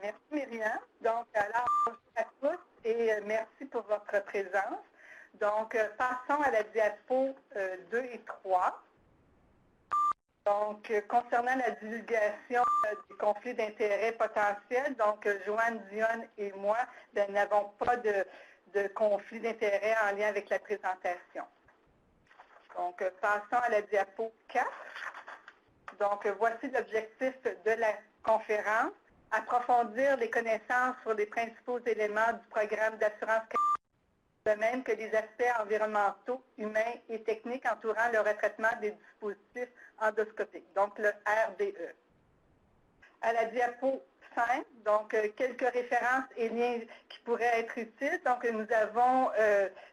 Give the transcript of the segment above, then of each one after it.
Merci Myriam. Donc, alors, bonjour à tous et merci pour votre présence. Donc, passons à la diapo 2 et 3. Donc, concernant la divulgation des conflits d'intérêts potentiels, donc Joanne, Dionne et moi n'avons pas de conflit d'intérêts en lien avec la présentation. Donc, passons à la diapo 4. Donc, voici l'objectif de la conférence. Approfondir les connaissances sur les principaux éléments du programme d'assurance de même que les aspects environnementaux, humains et techniques entourant le retraitement des dispositifs endoscopiques, donc le RDE. À la diapo 5, donc quelques références et liens qui pourraient être utiles. Donc, nous avons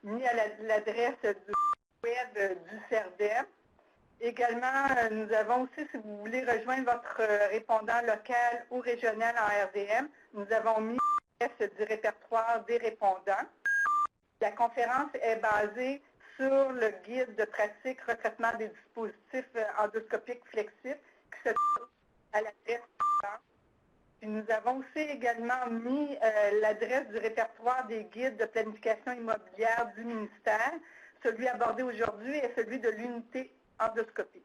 mis à l'adresse du web du CERDEM. Également, nous avons aussi, si vous voulez rejoindre votre répondant local ou régional en RDM, nous avons mis l'adresse du répertoire des répondants. La conférence est basée sur le guide de pratique retraitement des dispositifs endoscopiques flexibles qui se trouve à l'adresse suivante. Puis nous avons aussi également mis l'adresse du répertoire des guides de planification immobilière du ministère. Celui abordé aujourd'hui est celui de l'unité endoscopie.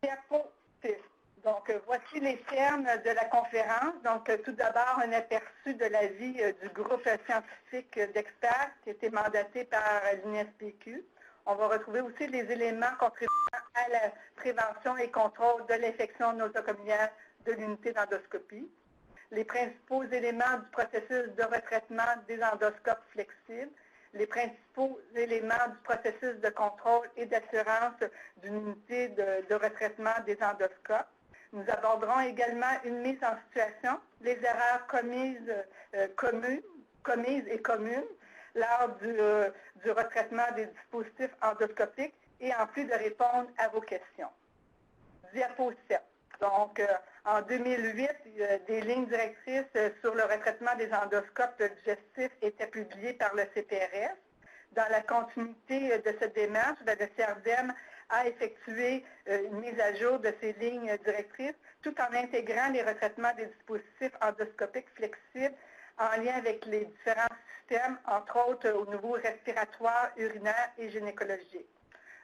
Diapo 6. Donc, voici les termes de la conférence. Donc, tout d'abord, un aperçu de l'avis du groupe scientifique d'experts qui a été mandaté par l'INSPQ. On va retrouver aussi les éléments contribuant à la prévention et contrôle de l'infection nosocomiale de l'unité d'endoscopie. Les principaux éléments du processus de retraitement des endoscopes flexibles. Les principaux éléments du processus de contrôle et d'assurance d'une unité de retraitement des endoscopes. Nous aborderons également une mise en situation, les erreurs commises et communes lors du retraitement des dispositifs endoscopiques et en plus de répondre à vos questions. Diapo 7. Donc, en 2008, des lignes directrices sur le retraitement des endoscopes digestifs étaient publiées par le CPRS. Dans la continuité de cette démarche, le CERDEM a effectué une mise à jour de ces lignes directrices tout en intégrant les retraitements des dispositifs endoscopiques flexibles en lien avec les différents systèmes, entre autres au niveau respiratoire, urinaire et gynécologique.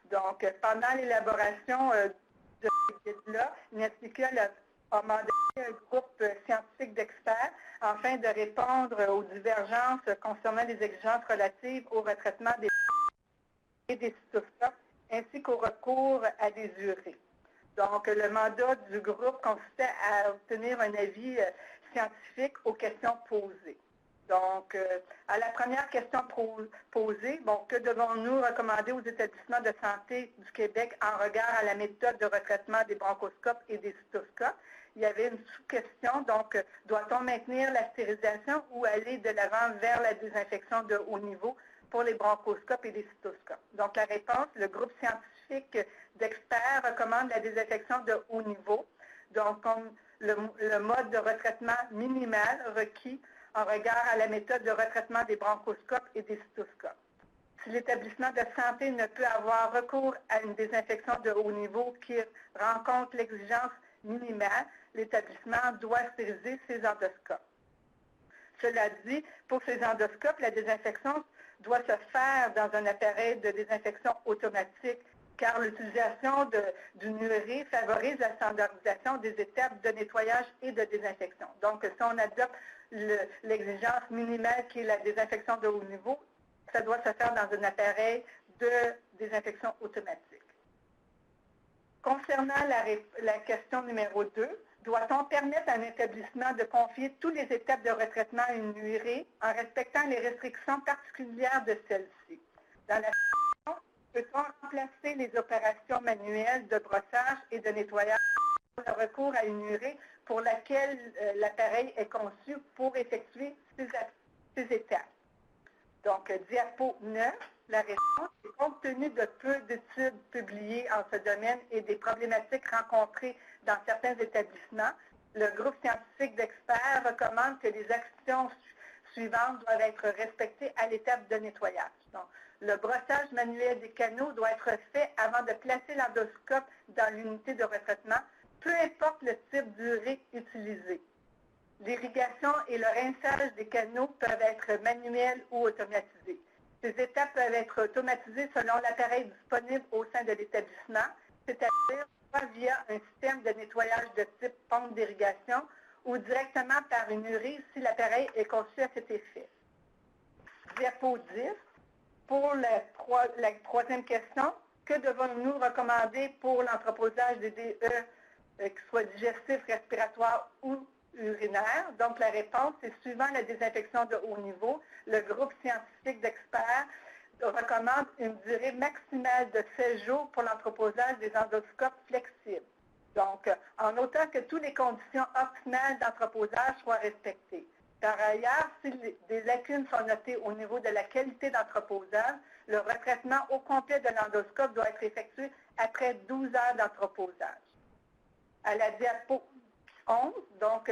Donc, pendant l'élaboration de ce guide-là, l'INSPQ a mandaté un groupe scientifique d'experts afin de répondre aux divergences concernant les exigences relatives au retraitement des cystoscopes ainsi qu'au recours à des urées. Donc, le mandat du groupe consistait à obtenir un avis scientifique aux questions posées. Donc, à la première question posée, bon, que devons-nous recommander aux établissements de santé du Québec en regard à la méthode de retraitement des bronchoscopes et des cystoscopes? Il y avait une sous-question, donc, doit-on maintenir la stérilisation ou aller de l'avant vers la désinfection de haut niveau pour les bronchoscopes et les cystoscopes? Donc, la réponse, le groupe scientifique d'experts recommande la désinfection de haut niveau, donc comme le mode de retraitement minimal requis en regard à la méthode de retraitement des bronchoscopes et des cystoscopes. Si l'établissement de santé ne peut avoir recours à une désinfection de haut niveau qui rencontre l'exigence minimale, l'établissement doit stériliser ses endoscopes. Cela dit, pour ces endoscopes, la désinfection doit se faire dans un appareil de désinfection automatique car l'utilisation d'une urée favorise la standardisation des étapes de nettoyage et de désinfection. Donc, si on adopte l'exigence minimale qui est la désinfection de haut niveau, ça doit se faire dans un appareil de désinfection automatique. Concernant la question numéro 2, doit-on permettre à un établissement de confier toutes les étapes de retraitement à une urée en respectant les restrictions particulières de celle-ci? Dans la question, peut-on remplacer les opérations manuelles de brossage et de nettoyage par le recours à une urée pour laquelle l'appareil est conçu pour effectuer ces étapes? Donc, diapo 9, la réponse est compte tenu de peu d'études publiées en ce domaine et des problématiques rencontrées dans certains établissements, le groupe scientifique d'experts recommande que les actions suivantes doivent être respectées à l'étape de nettoyage. Donc, le brossage manuel des canaux doit être fait avant de placer l'endoscope dans l'unité de retraitement, peu importe le type d'urée utilisé. L'irrigation et le rinçage des canaux peuvent être manuels ou automatisés. Ces étapes peuvent être automatisées selon l'appareil disponible au sein de l'établissement, c'est-à-dire soit via un système de nettoyage de type pompe d'irrigation ou directement par une urée si l'appareil est conçu à cet effet. Diapo 10. Pour la troisième question, que devons-nous recommander pour l'entreposage des DE, qu'ils soient digestifs, respiratoires ou urinaires? Donc, la réponse est suivant la désinfection de haut niveau, le groupe scientifique d'experts recommande une durée maximale de 16 jours pour l'entreposage des endoscopes flexibles. Donc, en autant que toutes les conditions optimales d'entreposage soient respectées. Par ailleurs, si des lacunes sont notées au niveau de la qualité d'entreposage, le retraitement au complet de l'endoscope doit être effectué après 12 heures d'entreposage. À la diapo 11, donc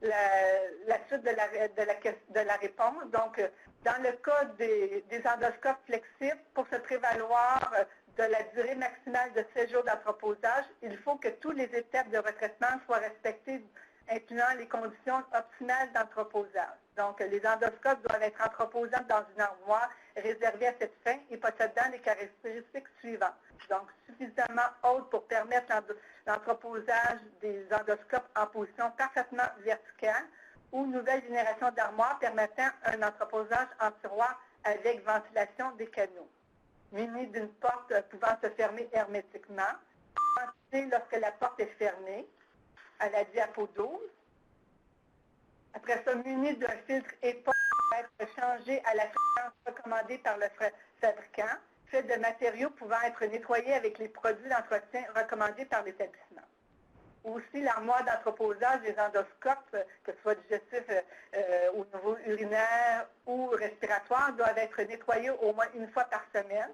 la suite de la réponse. Donc, dans le cas des endoscopes flexibles, pour se prévaloir de la durée maximale de 16 jours d'entreposage, il faut que toutes les étapes de retraitement soient respectées, incluant les conditions optimales d'entreposage. Donc, les endoscopes doivent être entreposables dans une armoire réservée à cette fin et possédant les caractéristiques suivantes. Donc, suffisamment haute pour permettre l'entreposage des endoscopes en position parfaitement verticale ou nouvelle génération d'armoires permettant un entreposage en tiroir avec ventilation des canaux. Muni d'une porte pouvant se fermer hermétiquement. Ventiler lorsque la porte est fermée. À la diapo 12. Après ça, muni d'un filtre éponge pour être changé à la fréquence recommandée par le fabricant, fait de matériaux pouvant être nettoyés avec les produits d'entretien recommandés par l'établissement. Aussi, l'armoire d'entreposage des endoscopes, que ce soit digestif au niveau urinaire ou respiratoire, doivent être nettoyés au moins une fois par semaine.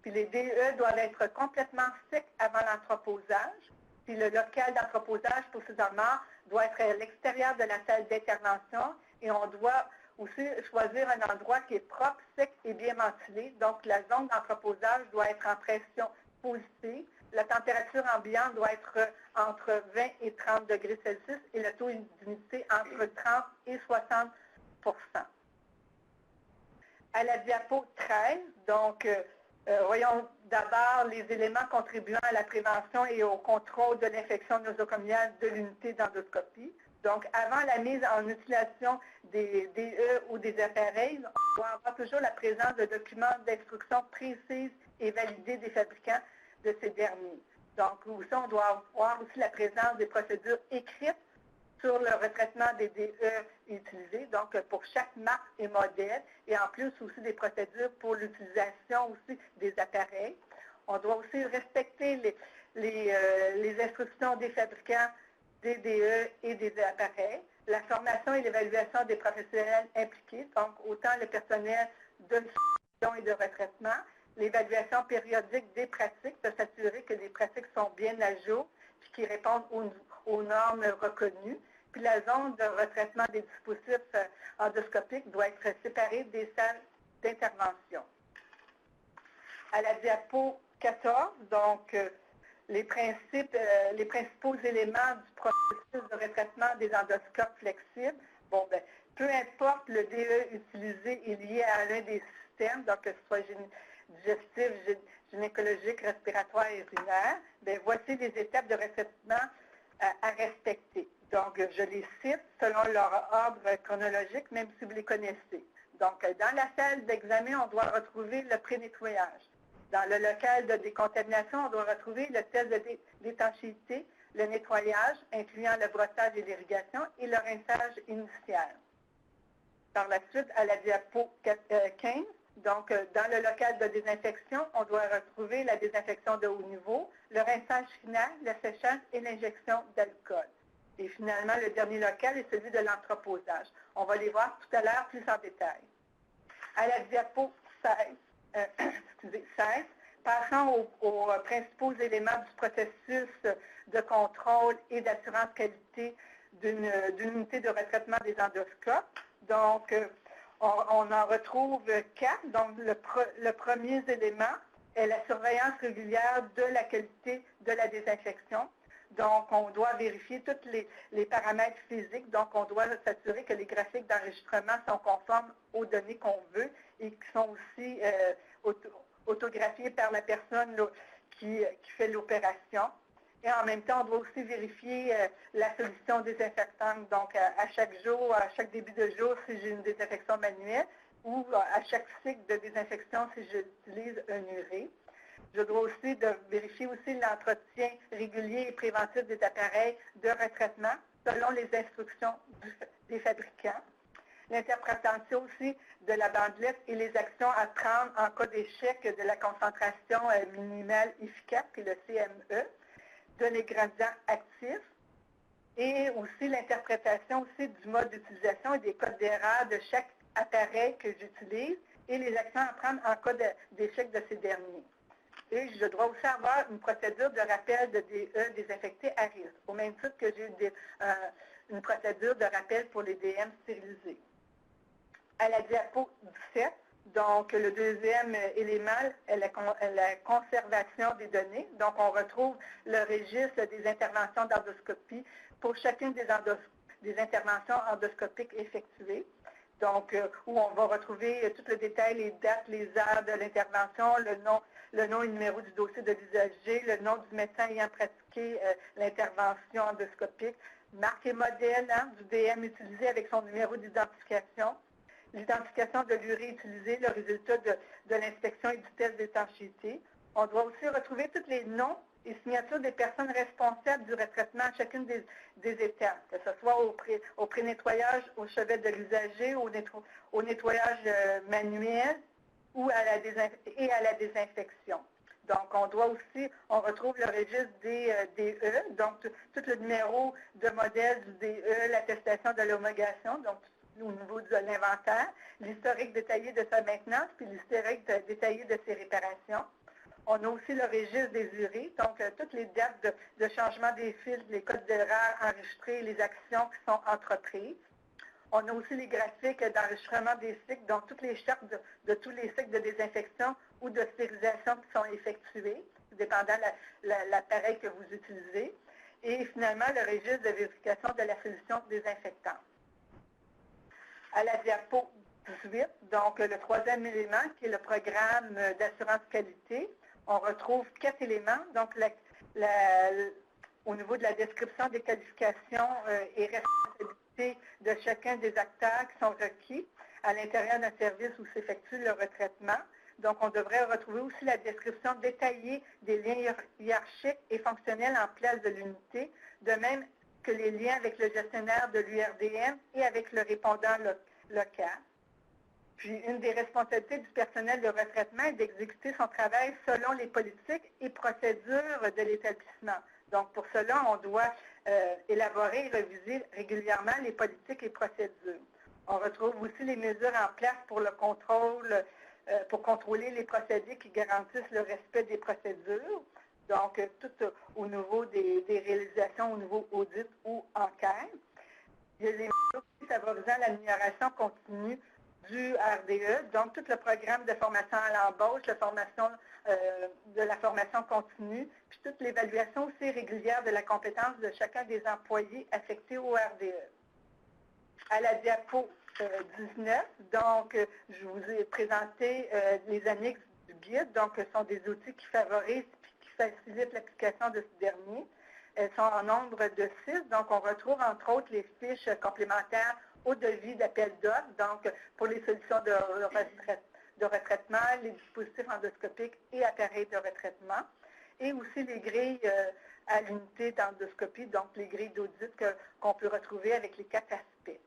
Puis les DE doivent être complètement secs avant l'entreposage. Puis le local d'entreposage pour ces armoires doit être à l'extérieur de la salle d'intervention et on doit aussi choisir un endroit qui est propre, sec et bien ventilé. Donc, la zone d'entreposage doit être en pression positive. La température ambiante doit être entre 20 et 30 degrés Celsius et le taux d'humidité entre 30 et 60 %. À la diapo 13, donc, voyons d'abord les éléments contribuant à la prévention et au contrôle de l'infection nosocomiale de l'unité d'endoscopie. Donc, avant la mise en utilisation des DE ou des appareils, on doit avoir toujours la présence de documents d'instruction précises et validés des fabricants de ces derniers. Donc, aussi, on doit avoir aussi la présence des procédures écrites sur le retraitement des DE utilisés, donc pour chaque marque et modèle, et en plus aussi des procédures pour l'utilisation aussi des appareils. On doit aussi respecter les instructions des fabricants des DE et des appareils, la formation et l'évaluation des professionnels impliqués, donc autant le personnel de supervision et de retraitement, l'évaluation périodique des pratiques, pour s'assurer que les pratiques sont bien à jour et qui répondent aux normes reconnues. Puis la zone de retraitement des dispositifs endoscopiques doit être séparée des salles d'intervention. À la diapo 14, donc les principaux éléments du processus de retraitement des endoscopes flexibles. Bon, ben, peu importe le DE utilisé est lié à l'un des systèmes, donc que ce soit digestif, gynécologique, respiratoire et urinaire, bien, voici les étapes de retraitement à respecter. Donc, je les cite selon leur ordre chronologique, même si vous les connaissez. Donc, dans la salle d'examen, on doit retrouver le pré-nettoyage. Dans le local de décontamination, on doit retrouver le test de d'étanchéité, le nettoyage, incluant le brossage et l'irrigation, et le rinçage initial. Par la suite, à la diapo 15, donc dans le local de désinfection, on doit retrouver la désinfection de haut niveau, le rinçage final, le séchage et l'injection d'alcool. Et finalement, le dernier local est celui de l'entreposage. On va les voir tout à l'heure plus en détail. À la diapo 16, passant aux principaux éléments du processus de contrôle et d'assurance qualité d'une unité de retraitement des endoscopes. Donc, on en retrouve 4. Donc, le premier élément est la surveillance régulière de la qualité de la désinfection. Donc, on doit vérifier tous les paramètres physiques. Donc, on doit s'assurer que les graphiques d'enregistrement sont conformes aux données qu'on veut et qui sont aussi autographiés par la personne là, qui fait l'opération. Et en même temps, on doit aussi vérifier la solution désinfectante. Donc, à chaque jour, à chaque début de jour, si j'ai une désinfection manuelle ou à chaque cycle de désinfection, si j'utilise un urée. Je dois aussi vérifier aussi l'entretien régulier et préventif des appareils de retraitement selon les instructions des fabricants. L'interprétation aussi de la bandelette et les actions à prendre en cas d'échec de la concentration minimale efficace, puis le CME, de l'ingrédient actif, et aussi l'interprétation aussi du mode d'utilisation et des codes d'erreur de chaque appareil que j'utilise et les actions à prendre en cas d'échec de ces derniers. Et je dois aussi avoir une procédure de rappel de DE désinfectés à risque, au même titre que j'ai une procédure de rappel pour les DM stérilisés. À la diapo 17, donc le deuxième élément est la conservation des données. Donc, on retrouve le registre des interventions d'endoscopie pour chacune des interventions endoscopiques effectuées. Donc, où on va retrouver tout le détail, les dates, les heures de l'intervention, le nom et numéro du dossier de l'usager, le nom du médecin ayant pratiqué l'intervention endoscopique, marque et modèle du DM utilisé avec son numéro d'identification, l'identification de l'urée utilisée, le résultat de l'inspection et du test d'étanchéité. On doit aussi retrouver tous les noms et signatures des personnes responsables du retraitement à chacune des étapes, que ce soit au pré-nettoyage, au chevet de l'usager, au nettoyage manuel ou à la désinfection. Donc, on retrouve le registre des DE, donc tout le numéro de modèle du DE, l'attestation de l'homologation, donc au niveau de l'inventaire, l'historique détaillé de sa maintenance, puis l'historique détaillé de ses réparations. On a aussi le registre des urées, donc toutes les dates de changement des fils, les codes d'erreur enregistrés, les actions qui sont entreprises. On a aussi les graphiques d'enregistrement des cycles, donc toutes les chartes de tous les cycles de désinfection ou de stérilisation qui sont effectués, dépendant de l'appareil que vous utilisez. Et finalement, le registre de vérification de la solution désinfectante. À la diapo 18, donc le troisième élément, qui est le programme d'assurance qualité, on retrouve 4 éléments. Donc, au niveau de la description des qualifications et responsabilités de chacun des acteurs qui sont requis à l'intérieur d'un service où s'effectue le retraitement. Donc, on devrait retrouver aussi la description détaillée des liens hiérarchiques et fonctionnels en place de l'unité, de même que les liens avec le gestionnaire de l'URDM et avec le répondant local. Puis, une des responsabilités du personnel de retraitement est d'exécuter son travail selon les politiques et procédures de l'établissement. Donc, pour cela, on doit élaborer et réviser régulièrement les politiques et procédures. On retrouve aussi les mesures en place pour le contrôle, pour contrôler les procédés qui garantissent le respect des procédures. Donc, tout au niveau des réalisations, au niveau audit ou enquête. Il y a les mesures favorisant l'amélioration continue du RDE, donc tout le programme de formation à l'embauche, de la formation continue, puis toute l'évaluation aussi régulière de la compétence de chacun des employés affectés au RDE. À la diapo 19, donc je vous ai présenté les annexes du guide, donc ce sont des outils qui favorisent et qui facilitent l'application de ce dernier. Elles sont en nombre de 6, donc on retrouve entre autres les fiches complémentaires au devis d'appel d'offres, donc pour les solutions de retraitement, les dispositifs endoscopiques et appareils de retraitement, et aussi les grilles à l'unité d'endoscopie, donc les grilles d'audit qu'on peut retrouver avec les 4 aspects.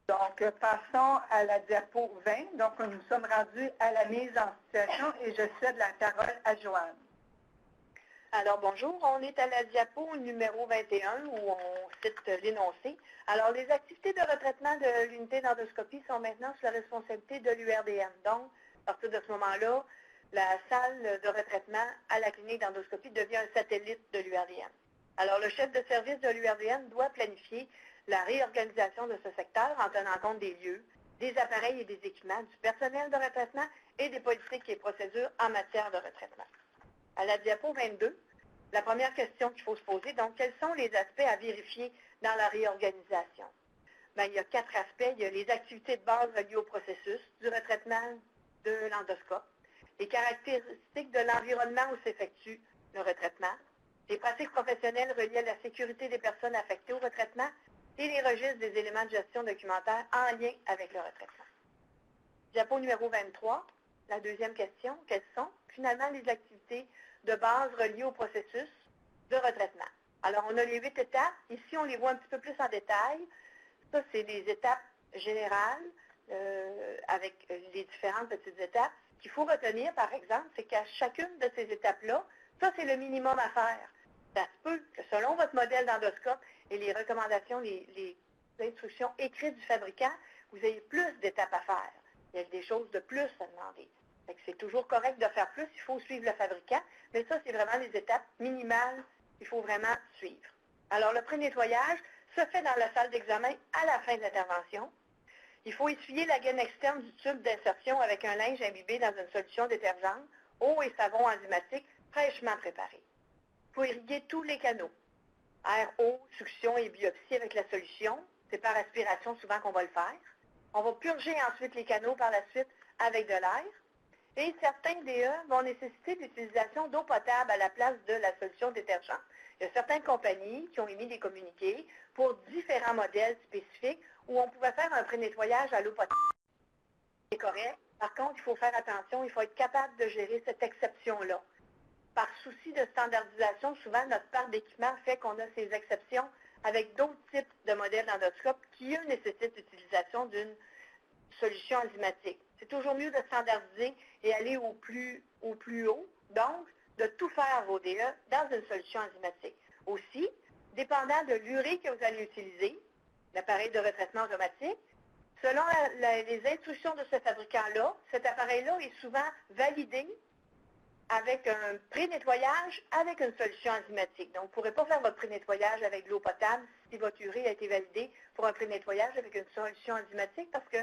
Donc, passons à la diapo 20. Donc, nous sommes rendus à la mise en situation et je cède la parole à Joanne. Alors, bonjour, on est à la diapo numéro 21 où on cite l'énoncé. Alors, les activités de retraitement de l'unité d'endoscopie sont maintenant sous la responsabilité de l'URDM. Donc, à partir de ce moment-là, la salle de retraitement à la clinique d'endoscopie devient un satellite de l'URDM. Alors, le chef de service de l'URDM doit planifier la réorganisation de ce secteur en tenant compte des lieux, des appareils et des équipements, du personnel de retraitement et des politiques et procédures en matière de retraitement. À la diapo 22, la première question qu'il faut se poser, donc, quels sont les aspects à vérifier dans la réorganisation? Bien, il y a 4 aspects. Il y a les activités de base reliées au processus du retraitement de l'endoscope, les caractéristiques de l'environnement où s'effectue le retraitement, les pratiques professionnelles reliées à la sécurité des personnes affectées au retraitement et les registres des éléments de gestion documentaire en lien avec le retraitement. Diapo numéro 23, la deuxième question, quelles sont finalement les activités de base reliées au processus de retraitement? Alors, on a les 8 étapes. Ici, on les voit un petit peu plus en détail. Ça, c'est les étapes générales avec les différentes petites étapes. Ce qu'il faut retenir, par exemple, c'est qu'à chacune de ces étapes-là, ça, c'est le minimum à faire. Ça se peut que selon votre modèle d'endoscope et les recommandations, les instructions écrites du fabricant, vous ayez plus d'étapes à faire. Il y a des choses de plus à demander. C'est toujours correct de faire plus, il faut suivre le fabricant, mais ça, c'est vraiment les étapes minimales qu'il faut vraiment suivre. Alors, le pré-nettoyage se fait dans la salle d'examen à la fin de l'intervention. Il faut essuyer la gaine externe du tube d'insertion avec un linge imbibé dans une solution détergente, eau et savon enzymatique fraîchement préparés. Il faut irriguer tous les canaux. Air, eau, succion et biopsie avec la solution. C'est par aspiration souvent qu'on va le faire. On va purger ensuite les canaux par la suite avec de l'air. Et certains DE vont nécessiter l'utilisation d'eau potable à la place de la solution détergente. Il y a certaines compagnies qui ont émis des communiqués pour différents modèles spécifiques où on pouvait faire un pré-nettoyage à l'eau potable. C'est correct. Par contre, il faut faire attention, il faut être capable de gérer cette exception-là. Par souci de standardisation, souvent notre parc d'équipement fait qu'on a ces exceptions avec d'autres types de modèles d'endoscope qui, eux, nécessitent l'utilisation d'une solution enzymatique. C'est toujours mieux de standardiser et aller au plus haut, donc de tout faire vos DE dans une solution enzymatique. Aussi, dépendant de l'urée que vous allez utiliser, l'appareil de retraitement automatique, selon les instructions de ce fabricant-là, cet appareil-là est souvent validé avec un pré-nettoyage avec une solution enzymatique. Donc, vous ne pourrez pas faire votre pré-nettoyage avec de l'eau potable si votre urée a été validée pour un pré-nettoyage avec une solution enzymatique parce que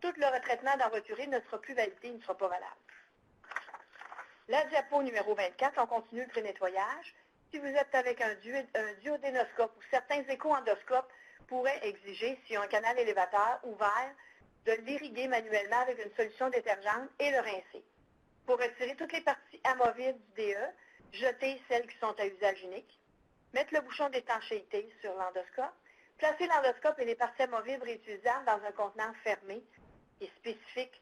tout le retraitement dans votre urée ne sera plus validé, il ne sera pas valable. La diapo numéro 24, on continue le pré-nettoyage. Si vous êtes avec un duodénoscope ou certains écho-endoscopes pourraient exiger, s'il y a un canal élévateur ouvert, de l'irriguer manuellement avec une solution détergente et le rincer. Pour retirer toutes les parties amovibles du DE, jeter celles qui sont à usage unique, mettre le bouchon d'étanchéité sur l'endoscope, placer l'endoscope et les parties amovibles réutilisables dans un contenant fermé et spécifique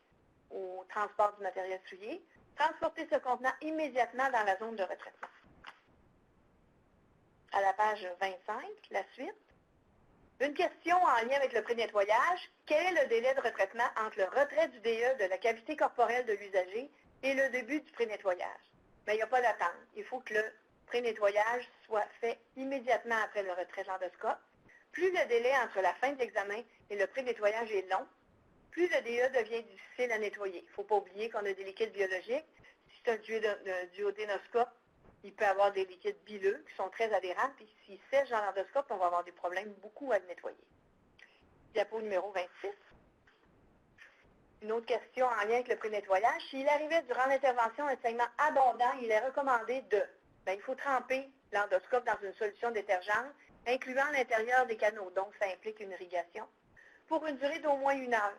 au transport du matériel souillé, transporter ce contenant immédiatement dans la zone de retraitement. À la page 25, la suite. Une question en lien avec le pré-nettoyage. Quel est le délai de retraitement entre le retrait du DE de la cavité corporelle de l'usager et le début du pré-nettoyage? Mais il n'y a pas d'attente. Il faut que le pré-nettoyage soit fait immédiatement après le retrait de l'endoscope. Plus le délai entre la fin de l'examen et le pré-nettoyage est long, plus le DE devient difficile à nettoyer. Il ne faut pas oublier qu'on a des liquides biologiques. Si c'est un duodénoscope, il peut avoir des liquides bileux qui sont très adhérents, puis s'ils sèchent dans l'endoscope, on va avoir des problèmes beaucoup à le nettoyer. Diapo numéro 26. Une autre question en lien avec le pré-nettoyage. S'il arrivait durant l'intervention un saignement abondant, il est recommandé de, il faut tremper l'endoscope dans une solution détergente, incluant l'intérieur des canaux, donc ça implique une irrigation, pour une durée d'au moins 1 heure.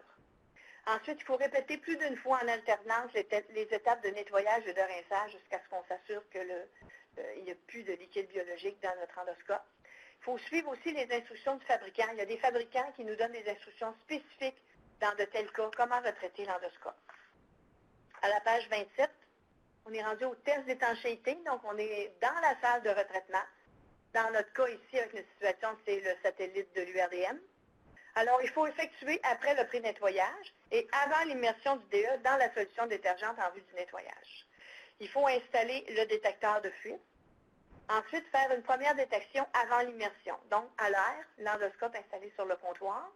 Ensuite, il faut répéter plus d'une fois en alternance les étapes de nettoyage et de rinçage jusqu'à ce qu'on s'assure qu'il n'y a plus de liquide biologique dans notre endoscope. Il faut suivre aussi les instructions du fabricant. Il y a des fabricants qui nous donnent des instructions spécifiques dans de tels cas, comment retraiter l'endoscope. À la page 27, on est rendu au test d'étanchéité, donc on est dans la salle de retraitement. Dans notre cas ici, avec une situation, c'est le satellite de l'URDM. Alors, il faut effectuer après le pré-nettoyage et avant l'immersion du DE dans la solution détergente en vue du nettoyage. Il faut installer le détecteur de fuite. Ensuite, faire une première détection avant l'immersion, donc à l'air, l'endoscope installé sur le comptoir.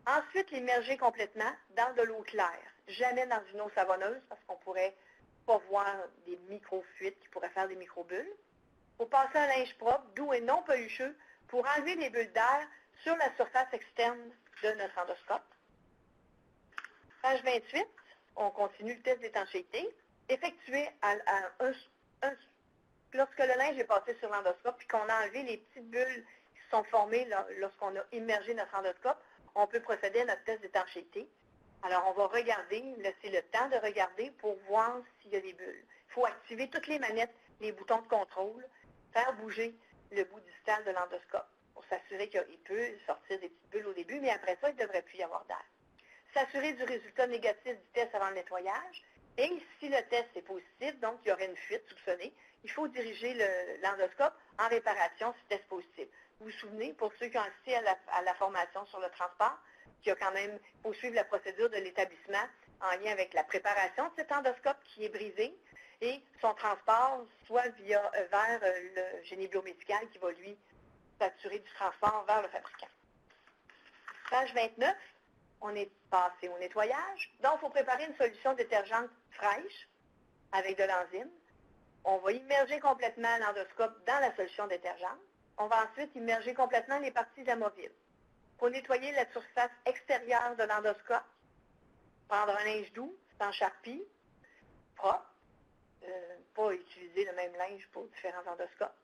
Ensuite, l'immerger complètement dans de l'eau claire, jamais dans une eau savonneuse parce qu'on ne pourrait pas voir des micro-fuites qui pourraient faire des micro-bulles. Il faut passer un linge propre, doux et non pelucheux pour enlever les bulles d'air sur la surface externe de notre endoscope. Page 28, on continue le test d'étanchéité. Effectué lorsque le linge est passé sur l'endoscope et qu'on a enlevé les petites bulles qui se sont formées lorsqu'on a immergé notre endoscope, on peut procéder à notre test d'étanchéité. Alors, on va regarder, laisser le temps de regarder pour voir s'il y a des bulles. Il faut activer toutes les manettes, les boutons de contrôle, faire bouger le bout distal de l'endoscope pour s'assurer qu'il peut sortir des petites bulles au début, mais après ça, il ne devrait plus y avoir d'air. S'assurer du résultat négatif du test avant le nettoyage. Et si le test est positif, donc il y aurait une fuite soupçonnée, il faut diriger l'endoscope en réparation si test positif. Vous vous souvenez, pour ceux qui ont assisté à la formation sur le transport, qu'il y a quand même, il faut suivre la procédure de l'établissement en lien avec la préparation de cet endoscope qui est brisé et son transport, soit vers le génie biomédical qui va lui s'assurer du transport vers le fabricant. Page 29, on est passé au nettoyage. Donc, il faut préparer une solution détergente fraîche avec de l'enzyme. On va immerger complètement l'endoscope dans la solution détergente. On va ensuite immerger complètement les parties amovibles. Il faut nettoyer la surface extérieure de l'endoscope, prendre un linge doux, sans charpie, propre, pas utiliser le même linge pour différents endoscopes.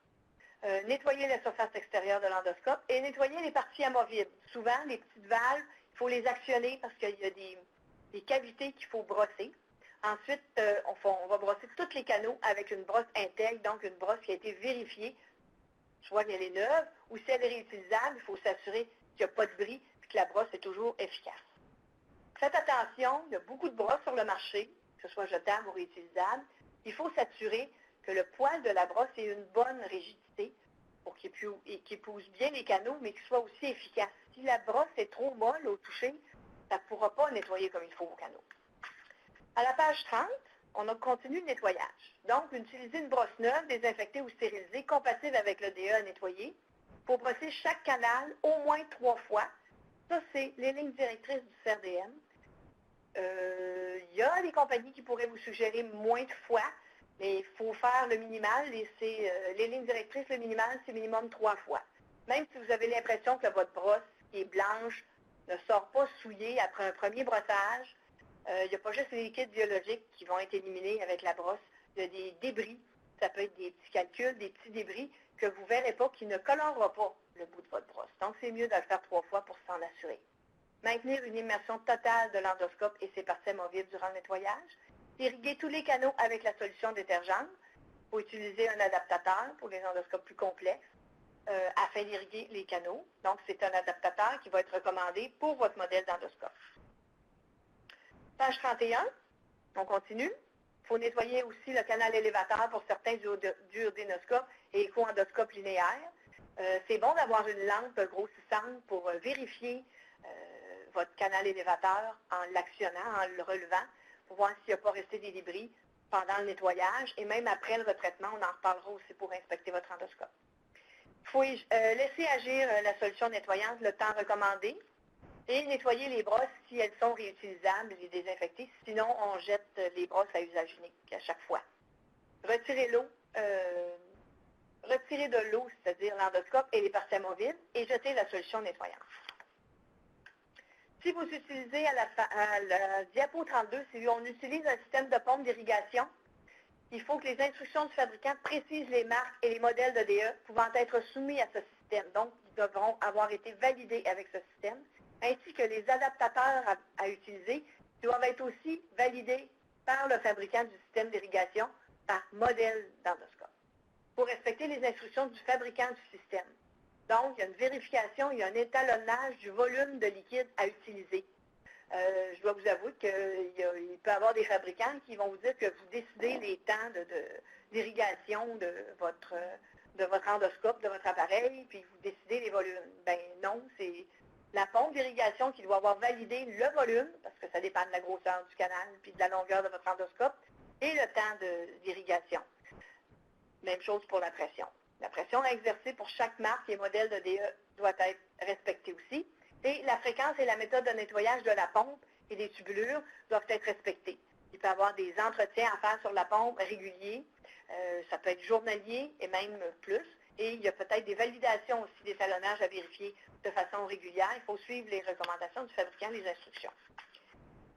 Nettoyer la surface extérieure de l'endoscope et nettoyer les parties amovibles. Souvent, les petites valves, il faut les actionner parce qu'il y a des cavités qu'il faut brosser. Ensuite, on va brosser tous les canaux avec une brosse intègre, donc une brosse qui a été vérifiée, soit qu'elle est neuve, ou si elle est réutilisable, il faut s'assurer qu'il n'y a pas de bris et que la brosse est toujours efficace. Faites attention, il y a beaucoup de brosses sur le marché, que ce soit jetable ou réutilisable. Il faut s'assurer que le poil de la brosse ait une bonne rigidité pour qu'il épouse bien les canaux, mais qu'il soit aussi efficace. Si la brosse est trop molle au toucher, ça ne pourra pas nettoyer comme il faut vos canaux. À la page 30, on a continu le nettoyage. Donc, utiliser une brosse neuve, désinfectée ou stérilisée, compatible avec le DE à nettoyer, pour brosser chaque canal au moins 3 fois. Ça, c'est les lignes directrices du CRDM. Il y a des compagnies qui pourraient vous suggérer moins de fois, mais il faut faire le minimal. Et les lignes directrices, le minimal, c'est minimum 3 fois. Même si vous avez l'impression que votre brosse, qui est blanche, ne sort pas souillée après un premier brossage, il n'y a pas juste les liquides biologiques qui vont être éliminés avec la brosse. Il y a des débris. Ça peut être des petits calculs, des petits débris que vous ne verrez pas, qui ne coloreront pas le bout de votre brosse. Donc, c'est mieux de le faire 3 fois pour s'en assurer. Maintenir une immersion totale de l'endoscope et ses parties amovibles durant le nettoyage. Irriguer tous les canaux avec la solution détergente. Il faut utiliser un adaptateur pour les endoscopes plus complexes afin d'irriguer les canaux. Donc, c'est un adaptateur qui va être recommandé pour votre modèle d'endoscope. Page 31, on continue. Il faut nettoyer aussi le canal élévateur pour certains duodénoscopes et écho-endoscopes linéaires. C'est bon d'avoir une lampe grossissante pour vérifier votre canal élévateur en l'actionnant, en le relevant, pour voir s'il n'y a pas resté des débris pendant le nettoyage. Et même après le retraitement, on en reparlera aussi pour inspecter votre endoscope. Il faut laisser agir la solution nettoyante le temps recommandé. Et nettoyer les brosses si elles sont réutilisables, les désinfecter. Sinon, on jette les brosses à usage unique à chaque fois. Retirer de l'eau, c'est-à-dire l'endoscope et les parties amovibles, et jeter la solution nettoyante. Si vous utilisez à la diapo 32, si on utilise un système de pompe d'irrigation, il faut que les instructions du fabricant précisent les marques et les modèles de DE pouvant être soumis à ce système. Donc, ils devront avoir été validés avec ce système, ainsi que les adaptateurs à utiliser doivent être aussi validés par le fabricant du système d'irrigation par modèle d'endoscope, pour respecter les instructions du fabricant du système. Donc, il y a une vérification, il y a un étalonnage du volume de liquide à utiliser. Je dois vous avouer qu'il peut y avoir des fabricants qui vont vous dire que vous décidez les temps d'irrigation de votre endoscope, de votre appareil, puis vous décidez les volumes. Ben non, c'est la pompe d'irrigation qui doit avoir validé le volume, parce que ça dépend de la grosseur du canal, puis de la longueur de votre endoscope, et le temps d'irrigation. Même chose pour la pression. La pression à exercer pour chaque marque et modèle de DE doit être respectée aussi. Et la fréquence et la méthode de nettoyage de la pompe et des tubulures doivent être respectées. Il peut y avoir des entretiens à faire sur la pompe réguliers. Ça peut être journalier et même plus. Et il y a peut-être des validations aussi d'étalonnage à vérifier de façon régulière. Il faut suivre les recommandations du fabricant, les instructions.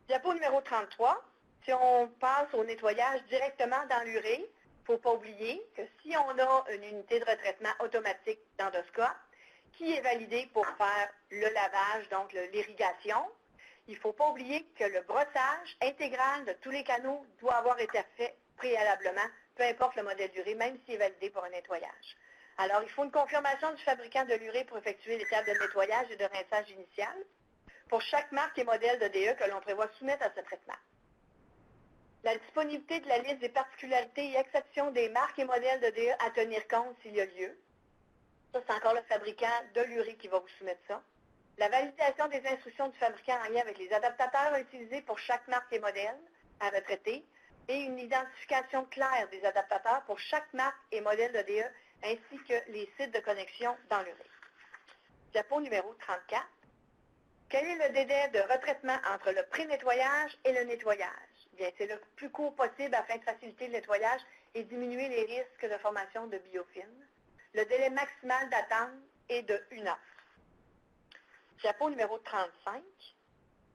Diapo numéro 33. Si on passe au nettoyage directement dans l'urée, Il ne faut pas oublier que si on a une unité de retraitement automatique d'endoscope qui est validée pour faire le lavage, donc l'irrigation, il ne faut pas oublier que le brossage intégral de tous les canaux doit avoir été fait préalablement, peu importe le modèle d'urée, même s'il est validé pour un nettoyage. Alors, il faut une confirmation du fabricant de l'urée pour effectuer l'étape de nettoyage et de rinçage initial pour chaque marque et modèle de DE que l'on prévoit soumettre à ce traitement. La disponibilité de la liste des particularités et exceptions des marques et modèles de DE à tenir compte s'il y a lieu. Ça, c'est encore le fabricant de l'urée qui va vous soumettre ça. La validation des instructions du fabricant en lien avec les adaptateurs à utiliser pour chaque marque et modèle à retraiter et une identification claire des adaptateurs pour chaque marque et modèle de DE ainsi que les sites de connexion dans l'urée. Diapo numéro 34. Quel est le délai de retraitement entre le pré-nettoyage et le nettoyage? Bien, c'est le plus court possible afin de faciliter le nettoyage et diminuer les risques de formation de biofilms. Le délai maximal d'attente est de 1 heure. Diapo numéro 35.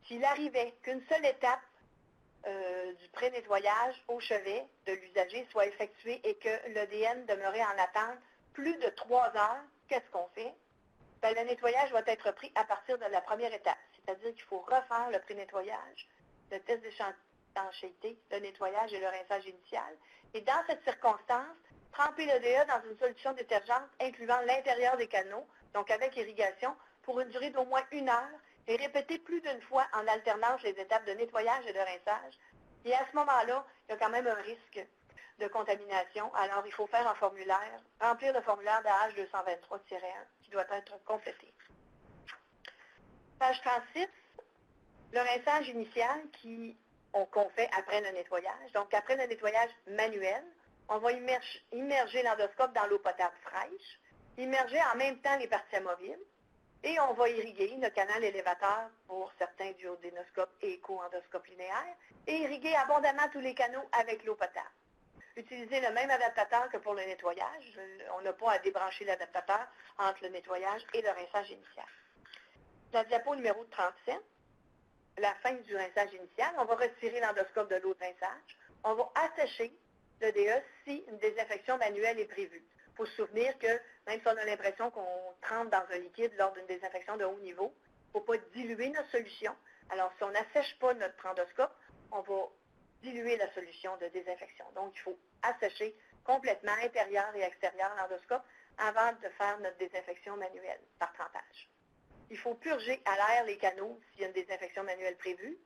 S'il arrivait qu'une seule étape du pré-nettoyage au chevet de l'usager soit effectuée et que l'EDN demeurait en attente plus de 3 heures, qu'est-ce qu'on fait? Bien, le nettoyage va être pris à partir de la première étape, c'est-à-dire qu'il faut refaire le pré-nettoyage, le test d'étanchéité, le nettoyage et le rinçage initial. Et dans cette circonstance, tremper le DE dans une solution détergente incluant l'intérieur des canaux, donc avec irrigation, pour une durée d'au moins 1 heure et répéter plus d'une fois en alternance les étapes de nettoyage et de rinçage. Et à ce moment-là, il y a quand même un risque de contamination. Alors, il faut faire un formulaire, remplir le formulaire d'AH 223-1 qui doit être complété. Page 36, le rinçage initial qu'on fait après le nettoyage. Donc, après le nettoyage manuel, on va immerger l'endoscope dans l'eau potable fraîche, immerger en même temps les parties amovibles, et on va irriguer le canal élévateur pour certains duodénoscopes et éco-endoscopes linéaires et irriguer abondamment tous les canaux avec l'eau potable. Utiliser le même adaptateur que pour le nettoyage. On n'a pas à débrancher l'adaptateur entre le nettoyage et le rinçage initial. La diapo numéro 37, la fin du rinçage initial, on va retirer l'endoscope de l'eau de rinçage. On va assécher le DE si une désinfection manuelle est prévue. Il faut se souvenir que même si on a l'impression qu'on trempe dans un liquide lors d'une désinfection de haut niveau, il ne faut pas diluer notre solution. Alors, si on n'assèche pas notre endoscope, on va diluer la solution de désinfection. Donc, il faut assécher complètement intérieur et extérieur l'endoscope avant de faire notre désinfection manuelle par trempage. Il faut purger à l'air les canaux s'il y a une désinfection manuelle prévue,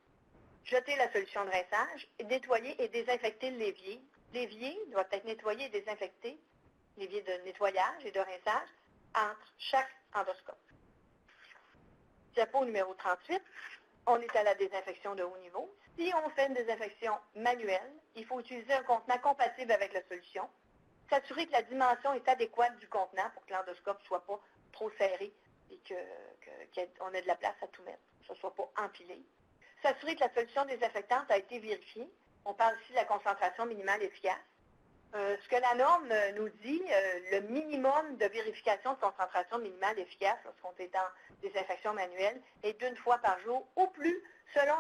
jeter la solution de rinçage, et nettoyer et désinfecter l'évier. L'évier doit être nettoyé et désinfecté, l'évier de nettoyage et de rinçage, entre chaque endoscope. Diapo numéro 38, on est à la désinfection de haut niveau. Si on fait une désinfection manuelle, il faut utiliser un contenant compatible avec la solution, s'assurer que la dimension est adéquate du contenant pour que l'endoscope ne soit pas trop serré et qu'on ait de la place à tout mettre, que ce ne soit pas empilé. S'assurer que la solution désinfectante a été vérifiée. On parle ici de la concentration minimale efficace. Ce que la norme nous dit, le minimum de vérification de concentration minimale efficace lorsqu'on est en désinfection manuelle est d'1 fois par jour ou plus selon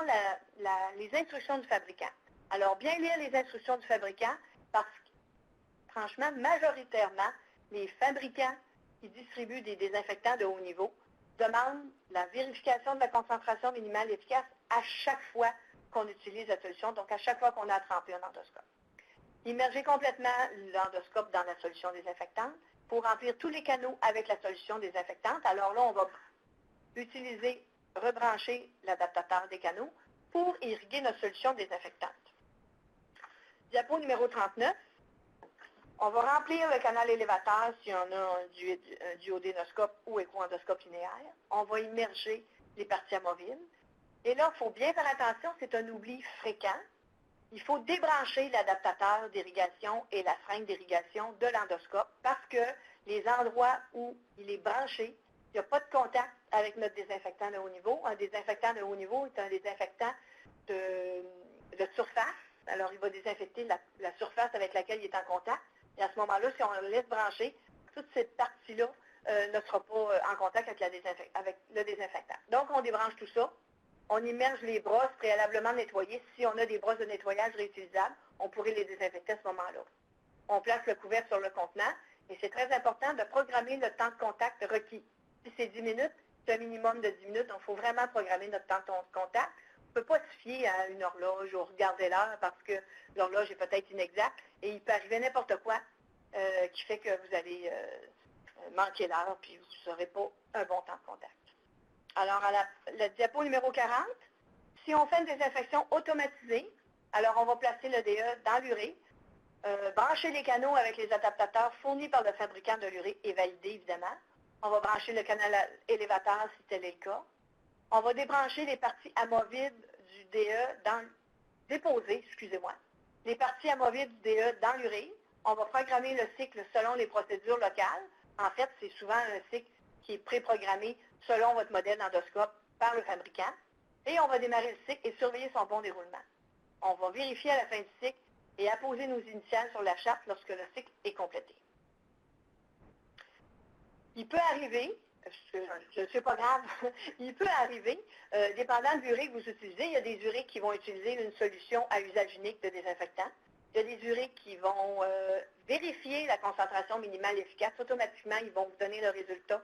les instructions du fabricant. Alors, bien lire les instructions du fabricant parce que, franchement, majoritairement, les fabricants qui distribuent des désinfectants de haut niveau demandent la vérification de la concentration minimale efficace à chaque fois qu'on utilise la solution, donc à chaque fois qu'on a trempé un endoscope. Immerger complètement l'endoscope dans la solution désinfectante pour remplir tous les canaux avec la solution désinfectante. Alors là, on va rebrancher l'adaptateur des canaux pour irriguer notre solution désinfectante. Diapo numéro 39. On va remplir le canal élévateur si on a un duodénoscope ou éco-endoscope linéaire. On va immerger les parties amovibles. Et là, il faut bien faire attention, c'est un oubli fréquent. Il faut débrancher l'adaptateur d'irrigation et la seringue d'irrigation de l'endoscope parce que les endroits où il est branché, il n'y a pas de contact avec notre désinfectant de haut niveau. Un désinfectant de haut niveau est un désinfectant de surface. Alors, il va désinfecter la surface avec laquelle il est en contact. Et à ce moment-là, si on le laisse brancher, toute cette partie-là ne sera pas en contact avec le désinfectant. Donc, on débranche tout ça. On immerge les brosses préalablement nettoyées. Si on a des brosses de nettoyage réutilisables, on pourrait les désinfecter à ce moment-là. on place le couvercle sur le contenant et c'est très important de programmer le temps de contact requis. Si c'est 10 minutes, c'est un minimum de 10 minutes, donc il faut vraiment programmer notre temps de contact. On ne peut pas se fier à une horloge ou regarder l'heure parce que l'horloge est peut-être inexacte et il peut arriver n'importe quoi qui fait que vous allez manquer l'heure puis vous n'aurez pas un bon temps de contact. Alors, à la diapo numéro 40, si on fait une désinfection automatisée, alors on va placer le DE dans l'urée, brancher les canaux avec les adaptateurs fournis par le fabricant de l'urée et validés, évidemment. On va brancher le canal élévateur si tel est le cas. On va débrancher les parties amovibles du DE déposer les parties amovibles du DE dans l'urée. On va programmer le cycle selon les procédures locales. En fait, c'est souvent un cycle qui est préprogrammé selon votre modèle d'endoscope par le fabricant. Et on va démarrer le cycle et surveiller son bon déroulement. On va vérifier à la fin du cycle et apposer nos initiales sur la charte lorsque le cycle est complété. Il peut arriver, c'est pas grave, il peut arriver, dépendant de l'urée que vous utilisez, il y a des urées qui vont utiliser une solution à usage unique de désinfectant. Il y a des urées qui vont vérifier la concentration minimale efficace. Automatiquement, ils vont vous donner le résultat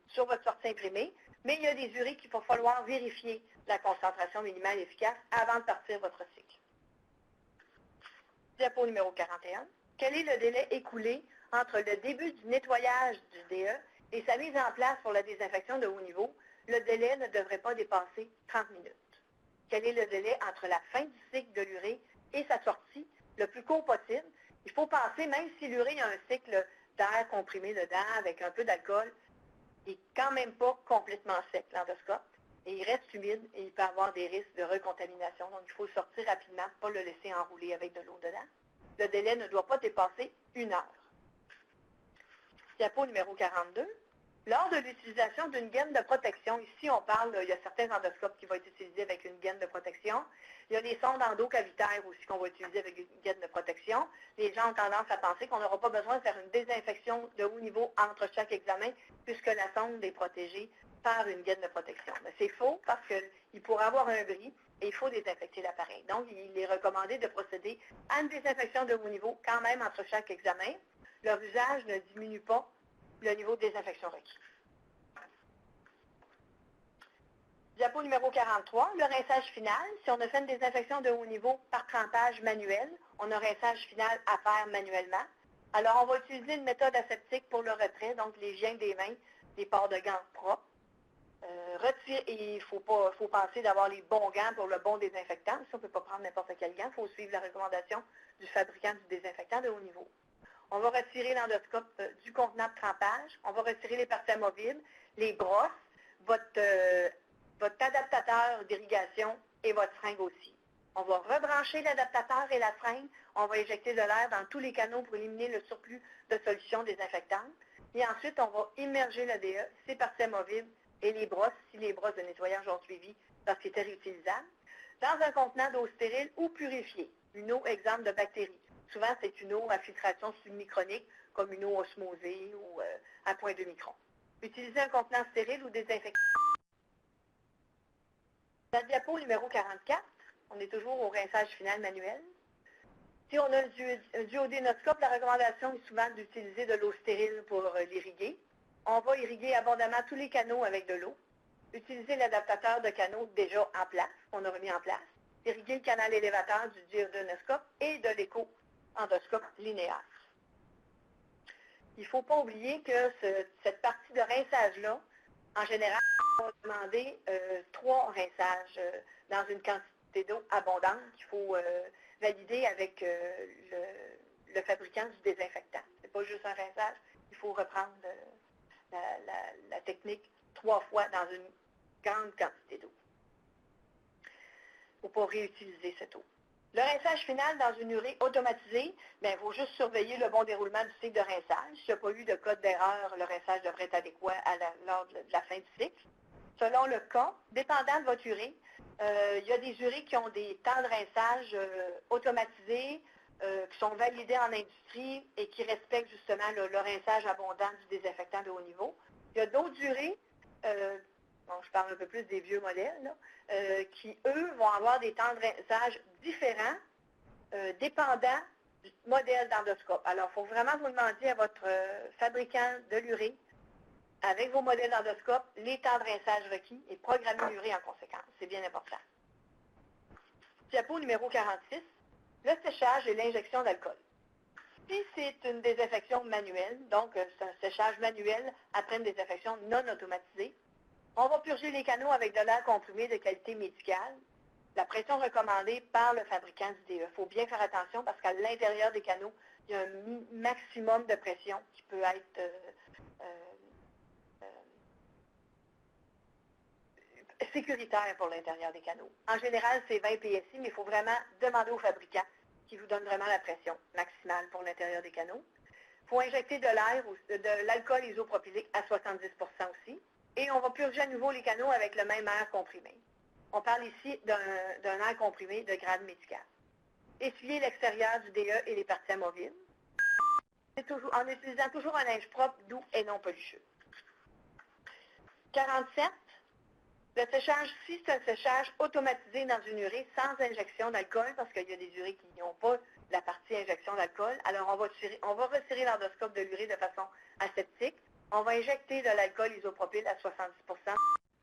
sur votre sortie imprimée. Mais il y a des urées qu'il va falloir vérifier la concentration minimale efficace avant de partir votre cycle. Diapo numéro 41. Quel est le délai écoulé entre le début du nettoyage du DE et sa mise en place pour la désinfection de haut niveau? Le délai ne devrait pas dépasser 30 minutes. Quel est le délai entre la fin du cycle de l'urée et sa sortie, le plus court possible? Il faut penser, même si l'urée a un cycle d'air comprimé dedans avec un peu d'alcool, il n'est quand même pas complètement sec, l'endoscope, et il reste humide et il peut avoir des risques de recontamination. Donc, il faut le sortir rapidement, pas le laisser enrouler avec de l'eau dedans. Le délai ne doit pas dépasser 1 heure. Diapo numéro 42. Lors de l'utilisation d'une gaine de protection, ici on parle, il y a certains endoscopes qui vont être utilisés avec une gaine de protection. Il y a les sondes endocavitaires aussi qu'on va utiliser avec une gaine de protection. Les gens ont tendance à penser qu'on n'aura pas besoin de faire une désinfection de haut niveau entre chaque examen puisque la sonde est protégée par une gaine de protection. Mais c'est faux parce qu'il pourrait avoir un bris et il faut désinfecter l'appareil. Donc, il est recommandé de procéder à une désinfection de haut niveau quand même entre chaque examen. Leur usage ne diminue pas le niveau de désinfection requis. Diapo numéro 43, le rinçage final. Si on a fait une désinfection de haut niveau par trempage manuel, on a un rinçage final à faire manuellement. Alors, on va utiliser une méthode aseptique pour le retrait, donc l'hygiène des mains, des ports de gants propres. Il faut penser d'avoir les bons gants pour le bon désinfectant. Si on ne peut pas prendre n'importe quel gant, il faut suivre la recommandation du fabricant du désinfectant de haut niveau. On va retirer l'endoscope du contenant de trempage. On va retirer les parties amovibles, les brosses, votre adaptateur d'irrigation et votre seringue aussi. On va rebrancher l'adaptateur et la seringue. On va éjecter de l'air dans tous les canaux pour éliminer le surplus de solution désinfectante. Et ensuite, on va immerger le DE, ses parties amovibles et les brosses, si les brosses de nettoyage ont suivi parce qu'ils étaient réutilisables, dans un contenant d'eau stérile ou purifiée, une eau exempte de bactéries. Souvent, c'est une eau à filtration submicronique, comme une eau osmosée ou à 0,2 microns. Utilisez un contenant stérile ou désinfectant. La diapo numéro 44, on est toujours au rinçage final manuel. Si on a un duodénoscope, la recommandation est souvent d'utiliser de l'eau stérile pour l'irriguer. On va irriguer abondamment tous les canaux avec de l'eau. Utiliser l'adaptateur de canaux déjà en place, qu'on a remis en place. Irriguer le canal élévateur du duodénoscope et de l'écho-endoscope linéaire. Il ne faut pas oublier que cette partie de rinçage-là, en général, on va demander 3 rinçages dans une quantité d'eau abondante qu'il faut valider avec le fabricant du désinfectant. Ce n'est pas juste un rinçage, il faut reprendre la technique 3 fois dans une grande quantité d'eau. Il ne faut pas réutiliser cette eau. Le rinçage final dans une urée automatisée, il faut juste surveiller le bon déroulement du cycle de rinçage. S'il n'y a pas eu de code d'erreur, le rinçage devrait être adéquat lors de la fin du cycle. Selon le cas, dépendant de votre urée, il y a des urées qui ont des temps de rinçage automatisés, qui sont validés en industrie et qui respectent justement le rinçage abondant du désinfectant de haut niveau. Il y a d'autres urées, je parle un peu plus des vieux modèles, là, qui, eux, vont avoir des temps de rinçage différents, dépendant modèle d'endoscope. Alors, il faut vraiment vous demander à votre fabricant de l'urée, avec vos modèles d'endoscope, les temps de rinçage requis et programmer l'urée en conséquence. C'est bien important. Diapo numéro 46, le séchage et l'injection d'alcool. Si c'est une désinfection manuelle, donc c'est un séchage manuel après une désinfection non automatisée, on va purger les canaux avec de l'air comprimé de qualité médicale. La pression recommandée par le fabricant du DE. Il faut bien faire attention parce qu'à l'intérieur des canaux, il y a un maximum de pression qui peut être sécuritaire pour l'intérieur des canaux. En général, c'est 20 PSI, mais il faut vraiment demander au fabricant qui vous donne vraiment la pression maximale pour l'intérieur des canaux. Il faut injecter de l'air ou de l'alcool isopropylique à 70% aussi. Et on va purger à nouveau les canaux avec le même air comprimé. On parle ici d'un air comprimé de grade médical. Essuyer l'extérieur du DE et les parties amovibles. En utilisant toujours un linge propre, doux et non pelucheux. 47. Le séchage, si c'est un séchage automatisé dans une urée sans injection d'alcool, parce qu'il y a des urées qui n'ont pas la partie injection d'alcool, alors on va retirer l'endoscope de l'urée de façon aseptique. On va injecter de l'alcool isopropyl à 70%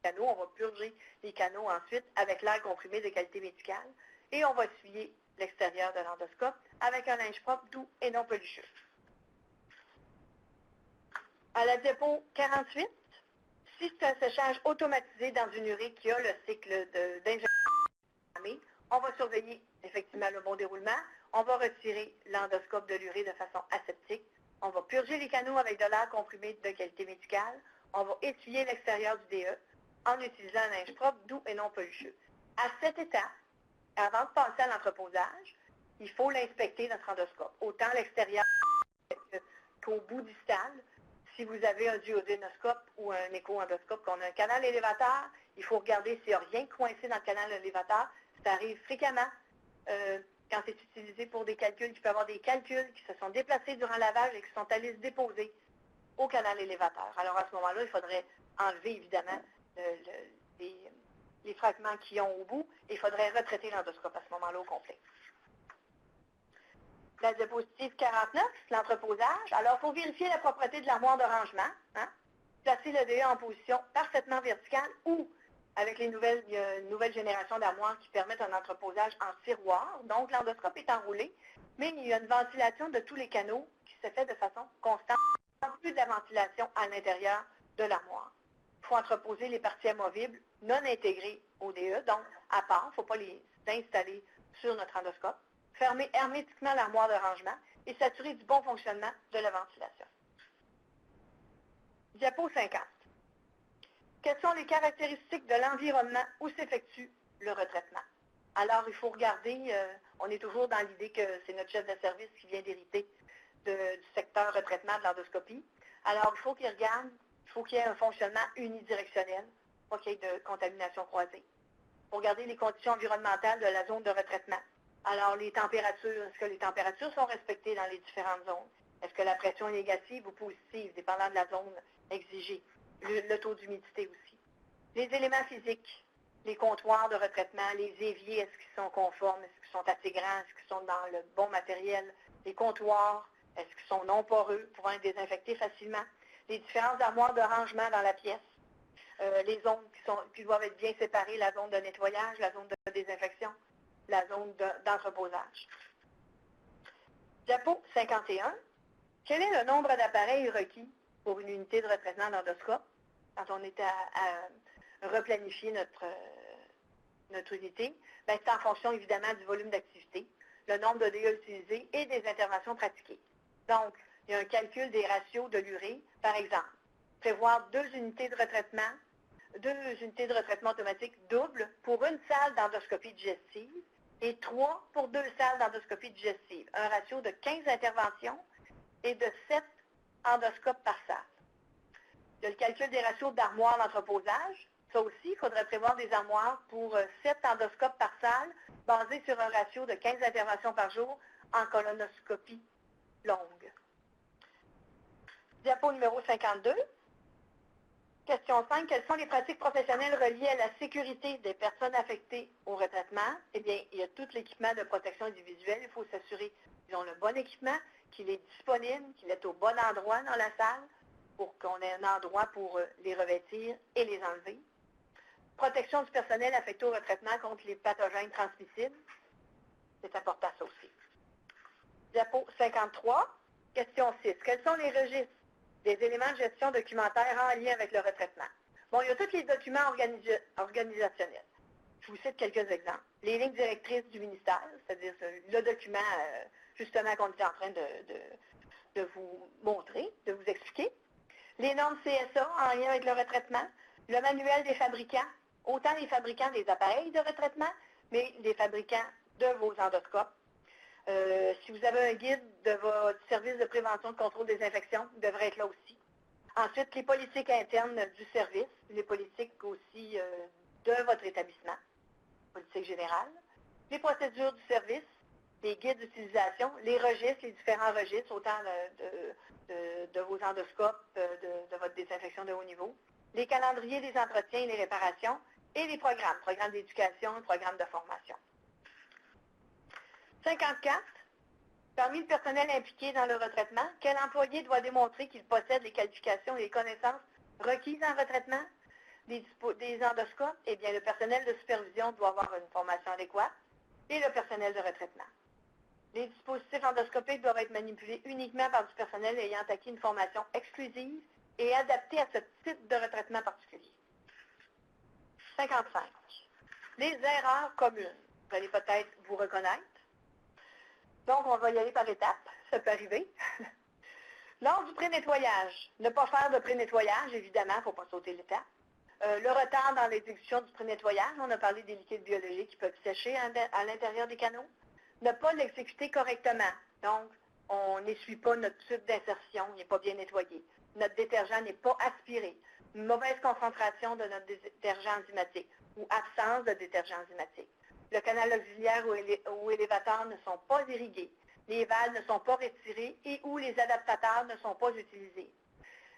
canaux. On va purger les canaux ensuite avec l'air comprimé de qualité médicale et on va essuyer l'extérieur de l'endoscope avec un linge propre, doux et non pelucheux. À la diapo 48, si c'est un séchage automatisé dans une urée qui a le cycle d'injection, on va surveiller effectivement le bon déroulement. On va retirer l'endoscope de l'urée de façon aseptique. On va purger les canaux avec de l'air comprimé de qualité médicale. On va essuyer l'extérieur du DE en utilisant un linge propre, doux et non pelucheux. À cette étape, avant de passer à l'entreposage, il faut l'inspecter, notre endoscope. Autant l'extérieur qu'au bout distal. Si vous avez un duodénoscope ou un écho-endoscope, qu'on a un canal élévateur, il faut regarder s'il n'y a rien coincé dans le canal élévateur. Ça arrive fréquemment quand c'est utilisé pour des calculs. Il peut y avoir des calculs qui se sont déplacés durant le lavage et qui sont allés se déposer au canal élévateur. Alors à ce moment-là, il faudrait enlever évidemment les fragments qu'ils ont au bout et il faudrait retraiter l'endoscope à ce moment-là au complet. La diapositive 49, l'entreposage. Alors, il faut vérifier la propreté de l'armoire de rangement. Placer le DE en position parfaitement verticale ou avec il y a une nouvelle génération d'armoires qui permettent un entreposage en tiroir. Donc, l'endoscope est enroulé, mais il y a une ventilation de tous les canaux qui se fait de façon constante. En plus de la ventilation à l'intérieur de l'armoire. Il faut entreposer les parties amovibles non intégrées au DE, donc à part, il ne faut pas les installer sur notre endoscope. Fermer hermétiquement l'armoire de rangement et s'assurer du bon fonctionnement de la ventilation. Diapo 50. Quelles sont les caractéristiques de l'environnement où s'effectue le retraitement? Alors, il faut regarder, on est toujours dans l'idée que c'est notre chef de service qui vient d'hériter du secteur retraitement de l'endoscopie. Alors, il faut qu'il regarde, il faut qu'il y ait un fonctionnement unidirectionnel, pas qu'il y ait de contamination croisée. Il faut regarder les conditions environnementales de la zone de retraitement. Alors, les températures, est-ce que les températures sont respectées dans les différentes zones? Est-ce que la pression est négative ou positive, dépendant de la zone exigée? Le taux d'humidité aussi. Les éléments physiques, les comptoirs de retraitement, les éviers, est-ce qu'ils sont conformes? Est-ce qu'ils sont assez grands? Est-ce qu'ils sont dans le bon matériel? Les comptoirs, est-ce qu'ils sont non poreux, pouvant être désinfectés facilement? Les différentes armoires de rangement dans la pièce, les zones qui doivent être bien séparées, la zone de nettoyage, la zone de désinfection, la zone d'entreposage. Diapo 51. Quel est le nombre d'appareils requis pour une unité de retraitement d'endoscope quand on est à replanifier notre unité? C'est en fonction évidemment du volume d'activité, le nombre de DE utilisés et des interventions pratiquées. Donc, il y a un calcul des ratios de l'urée, par exemple. Prévoir 2 unités de retraitement automatique double pour une salle d'endoscopie digestive et 3 pour 2 salles d'endoscopie digestive. Un ratio de 15 interventions et de 7 endoscopes par salle. Il y a le calcul des ratios d'armoires d'entreposage. Ça aussi, il faudrait prévoir des armoires pour 7 endoscopes par salle, basés sur un ratio de 15 interventions par jour en colonoscopie longue. Diapo numéro 52. Question 5. Quelles sont les pratiques professionnelles reliées à la sécurité des personnes affectées au retraitement? Eh bien, il y a tout l'équipement de protection individuelle. Il faut s'assurer qu'ils ont le bon équipement, qu'il est disponible, qu'il est au bon endroit dans la salle pour qu'on ait un endroit pour les revêtir et les enlever. Protection du personnel affecté au retraitement contre les pathogènes transmissibles. C'est important ça aussi. Diapo 53, question 6. Quels sont les registres des éléments de gestion documentaire en lien avec le retraitement? Bon, il y a tous les documents organisationnels. Je vous cite quelques exemples. Les lignes directrices du ministère, c'est-à-dire le document justement qu'on est en train de vous montrer, de vous expliquer. Les normes CSA en lien avec le retraitement. Le manuel des fabricants, autant les fabricants des appareils de retraitement, mais les fabricants de vos endoscopes. Si vous avez un guide de votre service de prévention de contrôle des infections, il devrait être là aussi. Ensuite, les politiques internes du service, les politiques aussi de votre établissement, politique générale, les procédures du service, les guides d'utilisation, les registres, les différents registres, autant de vos endoscopes, de votre désinfection de haut niveau, les calendriers des entretiens et les réparations, et les programmes d'éducation et programmes de formation. 54. Parmi le personnel impliqué dans le retraitement, quel employé doit démontrer qu'il possède les qualifications et les connaissances requises en retraitement des endoscopes? Eh bien, le personnel de supervision doit avoir une formation adéquate et le personnel de retraitement. Les dispositifs endoscopiques doivent être manipulés uniquement par du personnel ayant acquis une formation exclusive et adaptée à ce type de retraitement particulier. 55. Les erreurs communes. Vous allez peut-être vous reconnaître. Donc, on va y aller par étapes. Ça peut arriver. Lors du pré-nettoyage, ne pas faire de pré-nettoyage, évidemment, il ne faut pas sauter l'étape. Le retard dans l'exécution du pré-nettoyage, on a parlé des liquides biologiques qui peuvent sécher à l'intérieur des canaux. Ne pas l'exécuter correctement. Donc, on n'essuie pas notre tube d'insertion, il n'est pas bien nettoyé. Notre détergent n'est pas aspiré. Une mauvaise concentration de notre détergent enzymatique ou absence de détergent enzymatique. Le canal auxiliaire ou élévateur ne sont pas irrigués. Les valves ne sont pas retirées et ou les adaptateurs ne sont pas utilisés.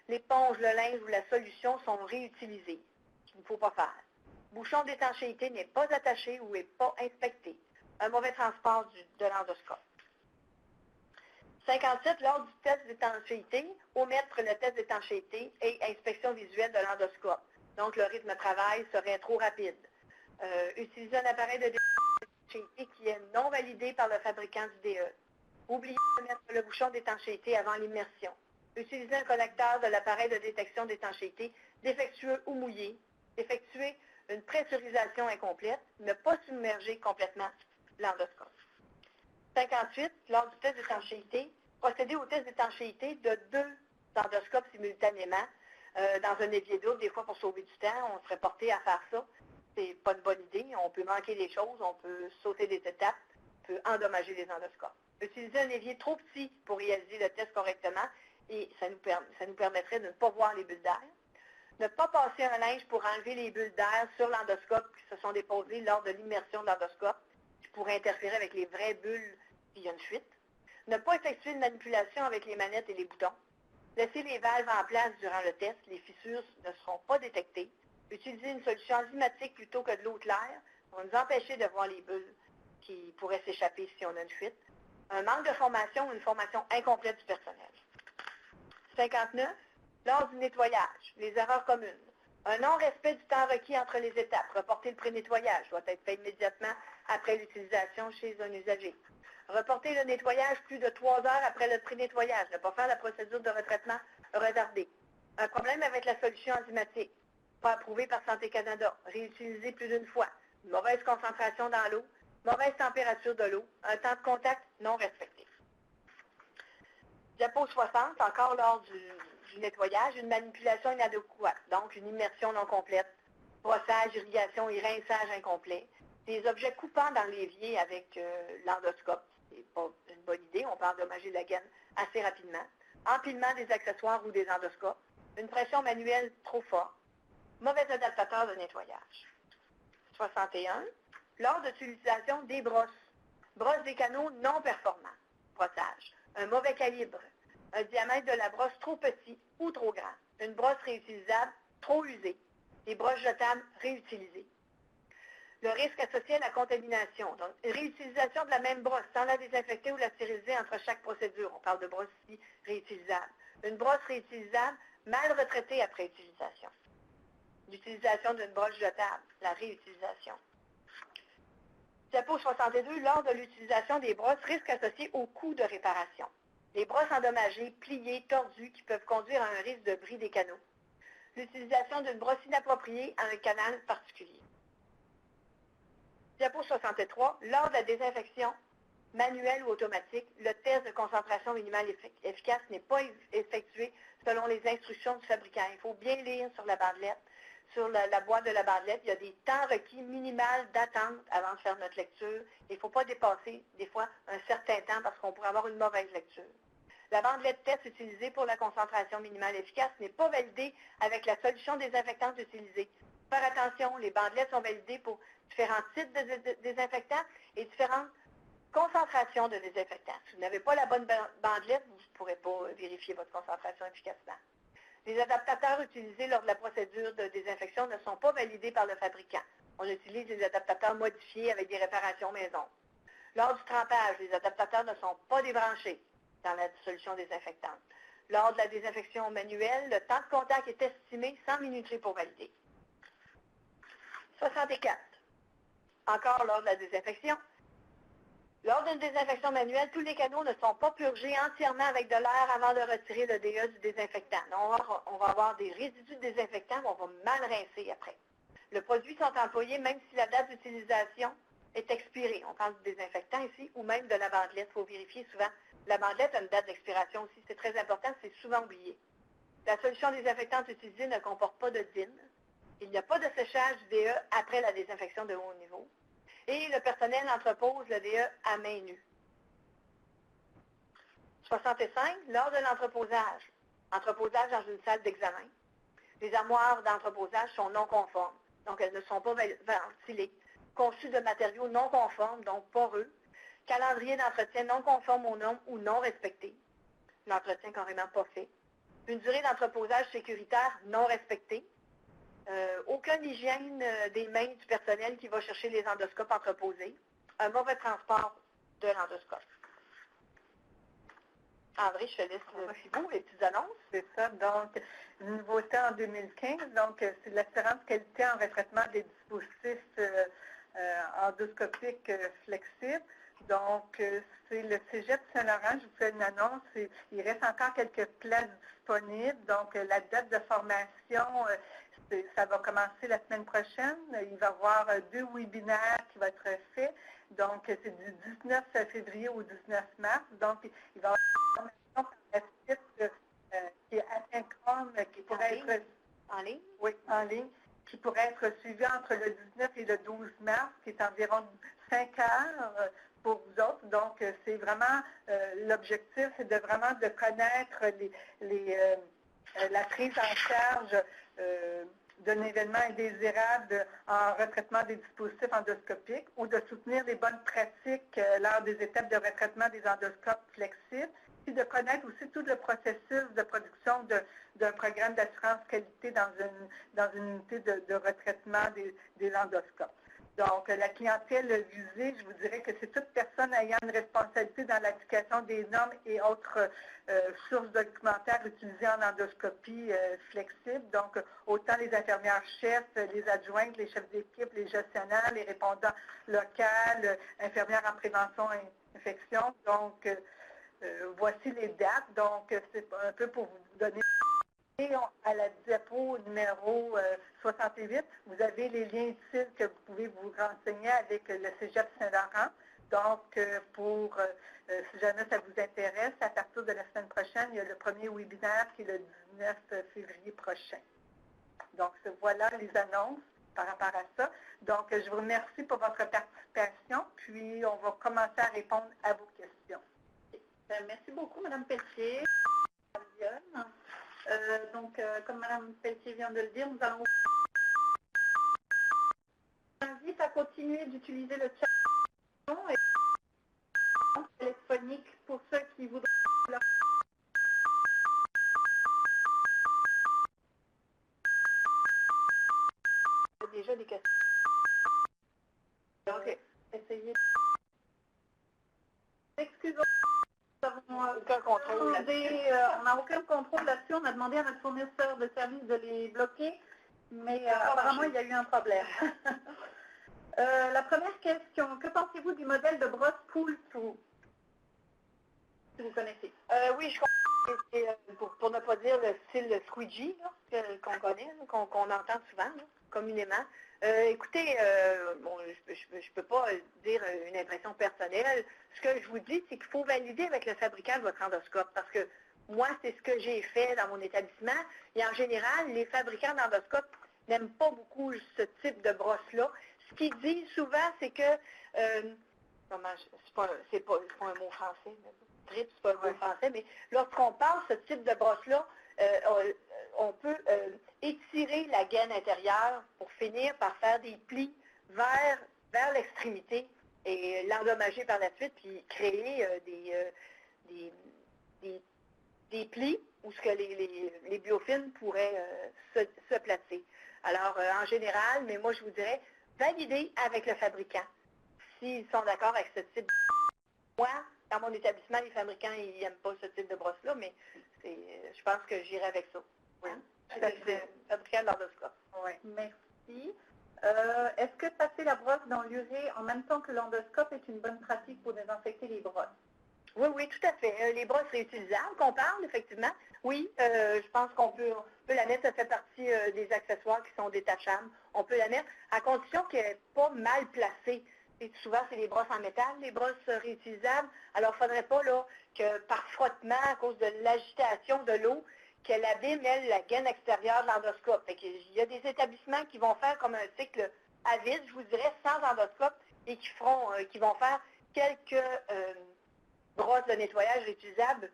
L'éponge, le linge ou la solution sont réutilisés. Il ne faut pas faire. Bouchon d'étanchéité n'est pas attaché ou n'est pas inspecté. Un mauvais transport de l'endoscope. 57. Lors du test d'étanchéité, omettre le test d'étanchéité et inspection visuelle de l'endoscope. Donc, le rythme de travail serait trop rapide. Utiliser un appareil de d'étanchéité qui est non validé par le fabricant du DE. Oubliez de mettre le bouchon d'étanchéité avant l'immersion. Utiliser un connecteur de l'appareil de détection d'étanchéité défectueux ou mouillé. Effectuer une pressurisation incomplète. Ne pas submerger complètement l'endoscope. 58. Lors du test d'étanchéité, procéder au test d'étanchéité de 2 endoscopes simultanément dans un évier double. Des fois, pour sauver du temps, on serait porté à faire ça. C'est pas une bonne idée. On peut manquer des choses, on peut sauter des étapes, on peut endommager les endoscopes. Utiliser un évier trop petit pour réaliser le test correctement et ça nous permettrait de ne pas voir les bulles d'air. Ne pas passer un linge pour enlever les bulles d'air sur l'endoscope qui se sont déposées lors de l'immersion de l'endoscope, qui pourrait interférer avec les vraies bulles s'il y a une fuite. Ne pas effectuer une manipulation avec les manettes et les boutons. Laisser les valves en place durant le test, les fissures ne seront pas détectées. Utiliser une solution enzymatique plutôt que de l'eau claire pour nous empêcher de voir les bulles qui pourraient s'échapper si on a une fuite. Un manque de formation ou une formation incomplète du personnel. 59. Lors du nettoyage, les erreurs communes. Un non-respect du temps requis entre les étapes. Reporter le pré-nettoyage doit être fait immédiatement après l'utilisation chez un usager. Reporter le nettoyage plus de 3 heures après le pré-nettoyage. Ne pas faire la procédure de retraitement retardée. Un problème avec la solution enzymatique. Pas approuvé par Santé Canada. Réutilisé plus d'une fois. Une mauvaise concentration dans l'eau. Mauvaise température de l'eau. Un temps de contact non respecté. Diapo 60, encore lors du nettoyage, une manipulation inadéquate, donc une immersion non complète, brossage, irrigation et rinçage incomplet, des objets coupants dans l'évier avec l'endoscope, c'est pas une bonne idée, on peut endommager la gaine assez rapidement, empilement des accessoires ou des endoscopes, une pression manuelle trop forte, mauvais adaptateur de nettoyage. 61, lors de l'utilisation des brosses des canaux non performants, brossage, un mauvais calibre, un diamètre de la brosse trop petit ou trop grand, une brosse réutilisable trop usée, des brosses jetables réutilisées. Le risque associé à la contamination. Donc, réutilisation de la même brosse sans la désinfecter ou la stériliser entre chaque procédure. On parle de brosse ici réutilisable. Une brosse réutilisable mal retraitée après utilisation. L'utilisation d'une brosse jetable, la réutilisation. Diapo 62, lors de l'utilisation des brosses, risque associé au coût de réparation. Les brosses endommagées, pliées, tordues, qui peuvent conduire à un risque de bris des canaux. L'utilisation d'une brosse inappropriée à un canal particulier. Diapo 63, lors de la désinfection manuelle ou automatique, le test de concentration minimale efficace n'est pas effectué selon les instructions du fabricant. Il faut bien lire sur la bandelette, sur la boîte de la bandelette. Il y a des temps requis minimales d'attente avant de faire notre lecture. Il ne faut pas dépasser, des fois, un certain temps parce qu'on pourrait avoir une mauvaise lecture. La bandelette test utilisée pour la concentration minimale efficace n'est pas validée avec la solution désinfectante utilisée. Faire attention, les bandelettes sont validées pour différents types de désinfectants et différentes concentrations de désinfectants. Si vous n'avez pas la bonne bandelette, vous ne pourrez pas vérifier votre concentration efficacement. Les adaptateurs utilisés lors de la procédure de désinfection ne sont pas validés par le fabricant. On utilise des adaptateurs modifiés avec des réparations maison. Lors du trempage, les adaptateurs ne sont pas débranchés dans la solution désinfectante. Lors de la désinfection manuelle, le temps de contact est estimé 100 minuteries pour valider. 64. Encore lors de la désinfection. Lors d'une désinfection manuelle, tous les canaux ne sont pas purgés entièrement avec de l'air avant de retirer le DE du désinfectant. On va avoir des résidus de désinfectant, mais on va mal rincer après. Le produit sont employés même si la date d'utilisation est expirée. On parle du désinfectant ici, ou même de la bandelette. Il faut vérifier souvent. La bandelette a une date d'expiration aussi. C'est très important, c'est souvent oublié. La solution désinfectante utilisée ne comporte pas de DIN. Il n'y a pas de séchage du DE après la désinfection de haut niveau. Et le personnel entrepose le DE à main nue. 65. Lors de l'entreposage. Entreposage dans une salle d'examen. Les armoires d'entreposage sont non conformes. Donc, elles ne sont pas ventilées. Conçues de matériaux non conformes, donc poreux. Calendrier d'entretien non conforme aux normes ou non respecté. L'entretien carrément pas fait. Une durée d'entreposage sécuritaire non respectée. Aucune hygiène des mains du personnel qui va chercher les endoscopes entreposés. Un mauvais transport de l'endoscope. André, je te laisse le petit bout, les petites annonces. C'est ça. Donc, une nouveauté en 2015, donc c'est l'assurance qualité en retraitement des dispositifs endoscopiques flexibles. Donc, c'est le Cégep Saint-Laurent, je vous fais une annonce, il reste encore quelques places disponibles. Donc, la date de formation, ça va commencer la semaine prochaine. Il va y avoir 2 webinaires qui vont être faits. Donc, c'est du 19 février au 19 mars. Donc, il va y avoir une formation par la suite qui est asynchrone, qui pourrait être... En ligne? Oui, en ligne, qui pourrait être suivie entre le 19 et le 12 mars, qui est environ 5 heures pour vous autres. Donc, c'est vraiment, l'objectif, c'est de vraiment de connaître la prise en charge d'un événement indésirable en retraitement des dispositifs endoscopiques ou de soutenir les bonnes pratiques lors des étapes de retraitement des endoscopes flexibles, puis de connaître aussi tout le processus de production d'un programme d'assurance qualité dans une unité de retraitement des endoscopes. Donc, la clientèle visée, je vous dirais que c'est toute personne ayant une responsabilité dans l'application des normes et autres sources documentaires utilisées en endoscopie flexible. Donc, autant les infirmières-chefs, les adjointes, les chefs d'équipe, les gestionnaires, les répondants locaux, infirmières en prévention et infection. Donc, voici les dates. Donc, c'est un peu pour vous donner... Et à la diapo numéro 68, vous avez les liens utiles que vous pouvez vous renseigner avec le Cégep Saint-Laurent. Donc, si jamais ça vous intéresse, à partir de la semaine prochaine, il y a le premier webinaire qui est le 19 février prochain. Donc, voilà les annonces par rapport à ça. Donc, je vous remercie pour votre participation, puis on va commencer à répondre à vos questions. Merci beaucoup, Mme Pelletier. Comme Mme Pelletier vient de le dire, nous allons vous invite à continuer d'utiliser le chat et téléphonique pour ceux qui voudraient leur... Déjà des questions. OK. essayer. Excusez-moi, nous avons Aucun contrôle là-dessus. on n'a aucun contrôle là-dessus. On a demandé à notre fournisseur de service de les bloquer, mais apparemment, il y a eu un problème. La première question, que pensez-vous du modèle de brosse pull-through? Si vous connaissez. Oui, je comprends. C'est, pour ne pas dire le style squeegee là, qu'on connaît, là, qu'on entend souvent, là, communément. Écoutez, bon, je ne peux pas dire une impression personnelle. Ce que je vous dis, c'est qu'il faut valider avec le fabricant de votre endoscope, parce que moi, c'est ce que j'ai fait dans mon établissement. Et en général, les fabricants d'endoscopes n'aiment pas beaucoup ce type de brosse-là. Ce qu'ils disent souvent, c'est que, c'est pas un mot français, mais trip, c'est pas un mot français, mais lorsqu'on parle de ce type de brosse-là, on peut étirer la gaine intérieure pour finir par faire des plis vers l'extrémité et l'endommager par la suite, puis créer des plis où ce que les biofilms pourraient se placer. Alors, en général, mais moi, je vous dirais, validez avec le fabricant s'ils sont d'accord avec ce type de... Moi, dans mon établissement, les fabricants, ils n'aiment pas ce type de brosse-là, mais je pense que j'irai avec ça. Oui. C'est fabricant de l'endoscope. Oui. Merci. Est-ce que passer la brosse dans l'urée en même temps que l'endoscope est une bonne pratique pour désinfecter les brosses? Oui, oui, tout à fait. Les brosses réutilisables qu'on parle, effectivement. Oui, je pense qu'on peut la mettre, ça fait partie des accessoires qui sont détachables. On peut la mettre à condition qu'elle n'est pas mal placée. Et souvent, c'est les brosses en métal, les brosses réutilisables. Alors, il ne faudrait pas là, que par frottement, à cause de l'agitation de l'eau, qu'elle abîme, elle, la gaine extérieure de l'endoscope. Il y a des établissements qui vont faire comme un cycle à vide, je vous dirais, sans endoscope, et qui vont faire quelques brosses de nettoyage réutilisables,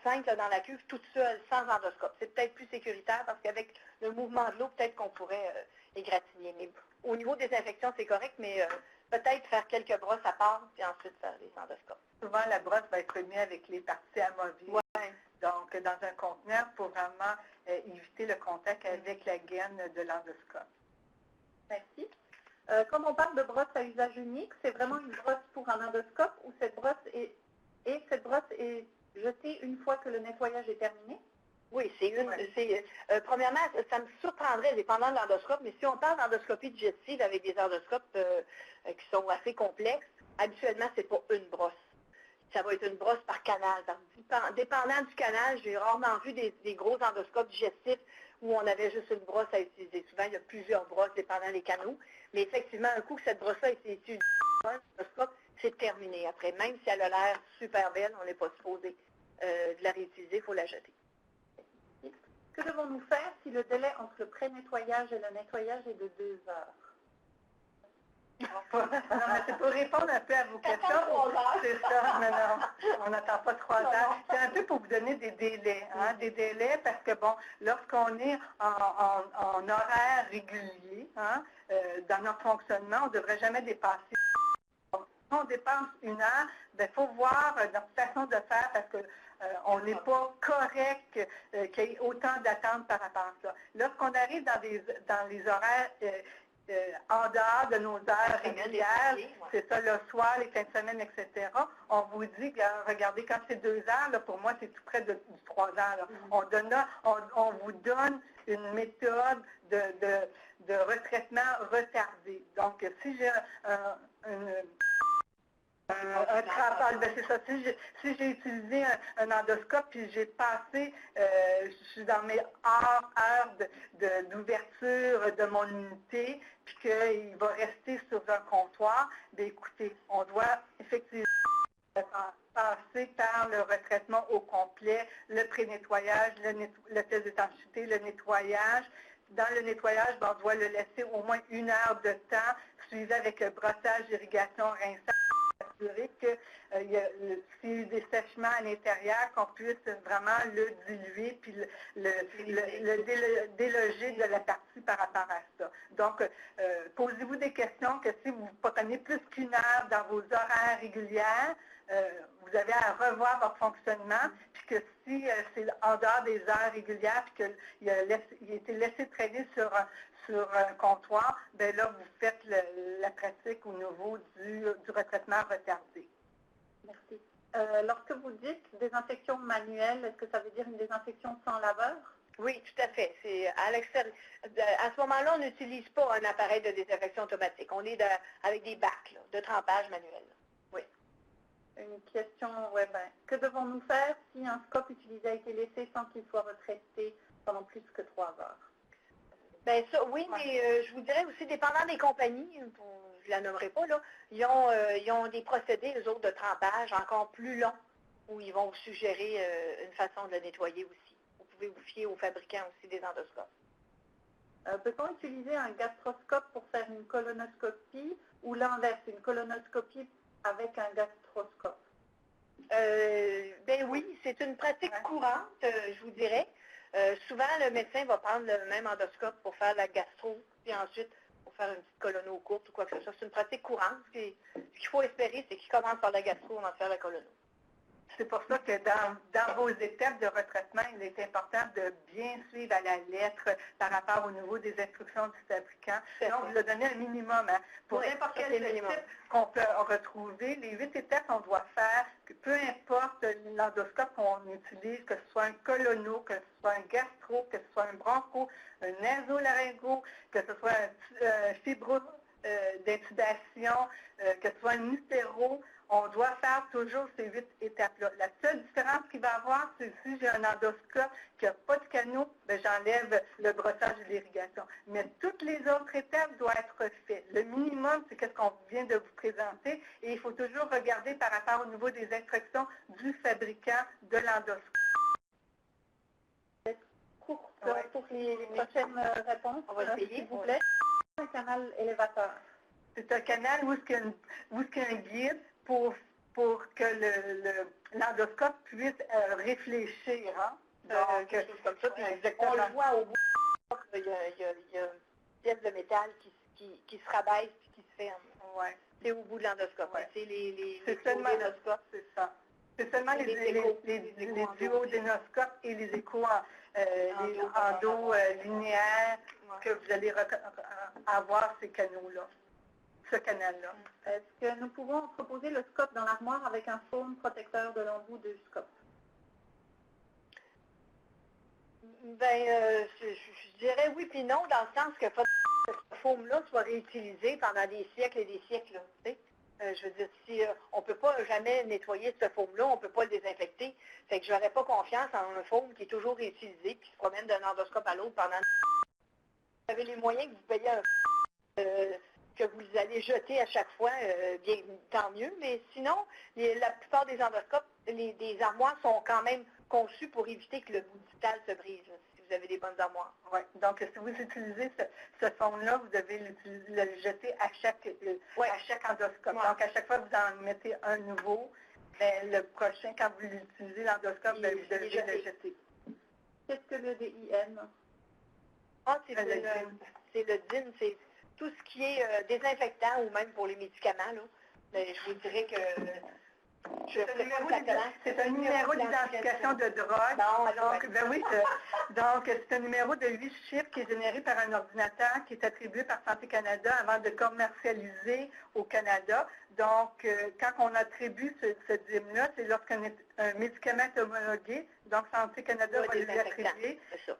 4-5 dans la cuve, toute seule, sans endoscope. C'est peut-être plus sécuritaire parce qu'avec le mouvement de l'eau, peut-être qu'on pourrait égratigner. Mais au niveau des infections, c'est correct, mais peut-être faire quelques brosses à part, puis ensuite faire les endoscopes. Souvent, la brosse va être mise avec les parties amovibles. Ouais. Donc, dans un conteneur pour vraiment éviter le contact avec la gaine de l'endoscope. Merci. Quand on parle de brosse à usage unique, c'est vraiment une brosse pour un endoscope ou cette brosse est jetée une fois que le nettoyage est terminé? Oui, premièrement, ça me surprendrait, dépendant de l'endoscope, mais si on parle d'endoscopie digestive avec des endoscopes qui sont assez complexes, habituellement, c'est pas une brosse. Ça va être une brosse par canal. Dépendant du canal, j'ai rarement vu des gros endoscopes digestifs où on avait juste une brosse à utiliser. Souvent, il y a plusieurs brosses dépendant des canaux. Mais effectivement, un coup que cette brosse-là a été utilisée dans l'endoscope, c'est terminé. Après, même si elle a l'air super belle, on n'est pas supposé de la réutiliser, il faut la jeter. Que devons-nous faire si le délai entre le pré-nettoyage et le nettoyage est de 2 heures? Non, mais c'est pour répondre un peu à vos questions. C'est ça, mais non, on n'attend pas 3 heures. C'est un peu pour vous donner des délais, hein, des délais parce que, bon, lorsqu'on est en horaire régulier, hein, dans notre fonctionnement, on ne devrait jamais dépasser. Si on dépasse 1 heure, il faut voir notre façon de faire parce que on n'est pas correct qu'il y ait autant d'attentes par rapport à ça. Lorsqu'on arrive dans les horaires en dehors de nos heures régulières, c'est ça le soir, les fins de semaine, etc., on vous dit, regardez, quand c'est 2 heures, là, pour moi, c'est tout près du 3 heures. Là. On vous donne une méthode de retraitement retardé. Donc, si j'ai un trapage, ben c'est ça. Si j'ai utilisé un endoscope puis j'ai passé, je suis dans mes heures d'ouverture de mon unité, puis qu'il va rester sur un comptoir, bien écoutez, on doit effectivement passer par le retraitement au complet, le pré-nettoyage, le test d'étanchéité, le nettoyage. Dans le nettoyage, ben, on doit le laisser au moins 1 heure de temps, suivi avec le brossage, irrigation, rinçage. Assurer que s'il y a des sèchements à l'intérieur, qu'on puisse vraiment le diluer puis le déloger de la partie par rapport à ça. Donc, posez-vous des questions que si vous prenez plus qu'1 heure dans vos horaires régulières, vous avez à revoir votre fonctionnement, puis que si c'est en dehors des heures régulières, puis qu'il a été laissé traîner sur un comptoir, bien là, vous faites la pratique au niveau du retraitement retardé. Merci. Lorsque vous dites désinfection manuelle, est-ce que ça veut dire une désinfection sans laveur? Oui, tout à fait. C'est à l'extérieur. À ce moment-là, on n'utilise pas un appareil de désinfection automatique. On est avec des bacs là, de trempage manuel. Oui. Une question, que devons-nous faire si un scope utilisé a été laissé sans qu'il soit retraité pendant plus que 3 heures? Bien ça, oui, mais je vous dirais aussi, dépendant des compagnies, je ne la nommerai pas, là, ils ont des procédés, eux autres, de trempage encore plus longs, où ils vont vous suggérer une façon de le nettoyer aussi. Vous pouvez vous fier aux fabricants aussi des endoscopes. Peut-on utiliser un gastroscope pour faire une colonoscopie ou l'inverse, une colonoscopie avec un gastroscope? Ben oui, c'est une pratique courante, je vous dirais. Souvent, le médecin va prendre le même endoscope pour faire la gastro, puis ensuite pour faire une petite colono courte ou quoi que ce soit. C'est une pratique courante. Ce qu'il faut espérer, c'est qu'il commence par la gastro avant de faire la colono. C'est pour ça que dans vos étapes de retraitement, il est important de bien suivre à la lettre par rapport au niveau des instructions du fabricant. Donc, vous a donné un minimum. Hein. Pour n'importe quel type qu'on peut retrouver, les 8 étapes qu'on doit faire, peu importe l'endoscope qu'on utilise, que ce soit un colono, que ce soit un gastro, que ce soit un broncho, un nasolaryngos, que ce soit un fibro d'intubation, que ce soit un utéro, on doit faire toujours ces 8 étapes-là. La seule différence qu'il va y avoir, c'est si j'ai un endoscope qui n'a pas de canot, bien, j'enlève le brossage et l'irrigation. Mais toutes les autres étapes doivent être faites. Le minimum, c'est ce qu'on vient de vous présenter et il faut toujours regarder par rapport au niveau des instructions du fabricant de l'endoscope. Pour les prochaines réponses, s'il vous plaît. Un canal élévateur. C'est un canal où il y a un guide pour que l'endoscope puisse réfléchir. Hein? Donc, quelque chose comme ça. On le voit au bout, il y a une pièce de métal qui se rabaisse et qui se ferme. Ouais. C'est au bout de l'endoscope. Ouais. C'est seulement l'endoscope, c'est ça. C'est seulement les duodénoscopes et les échos endo linéaires que vous allez avoir ces canaux-là. Ce canal-là. Est-ce que nous pouvons entreposer le scope dans l'armoire avec un foam protecteur de l'embout du scope? Ben, je dirais oui puis non, dans le sens que ce foam-là soit réutilisé pendant des siècles et des siècles. Là, tu sais? Je veux dire, si on ne peut pas jamais nettoyer ce foam-là, on ne peut pas le désinfecter. Fait que je n'aurais pas confiance en un foam qui est toujours réutilisé puis qui se promène d'un endoscope à l'autre pendant... Vous avez les moyens que vous payez un que vous allez jeter à chaque fois, bien tant mieux, mais sinon, la plupart des endoscopes, des armoires sont quand même conçues pour éviter que le bout du métal se brise, là, si vous avez des bonnes armoires. Oui, donc si vous utilisez ce fond-là, vous devez le jeter à chaque endoscope. Ouais. Donc à chaque fois que vous en mettez un nouveau, ben, le prochain, quand vous l'utilisez, l'endoscope, ben, vous devez le jeter. Qu'est-ce que le DIN? Ah, c'est le DIN, c'est tout ce qui est désinfectant ou même pour les médicaments, là, ben, je vous dirais que c'est un numéro d'identification de drogue. Donc, c'est un numéro de 8 chiffres qui est généré par un ordinateur qui est attribué par Santé Canada avant de commercialiser au Canada. Donc, quand on attribue ce DIM-là, c'est lorsqu'un médicament est homologué. Donc, Santé Canada va lui attribuer,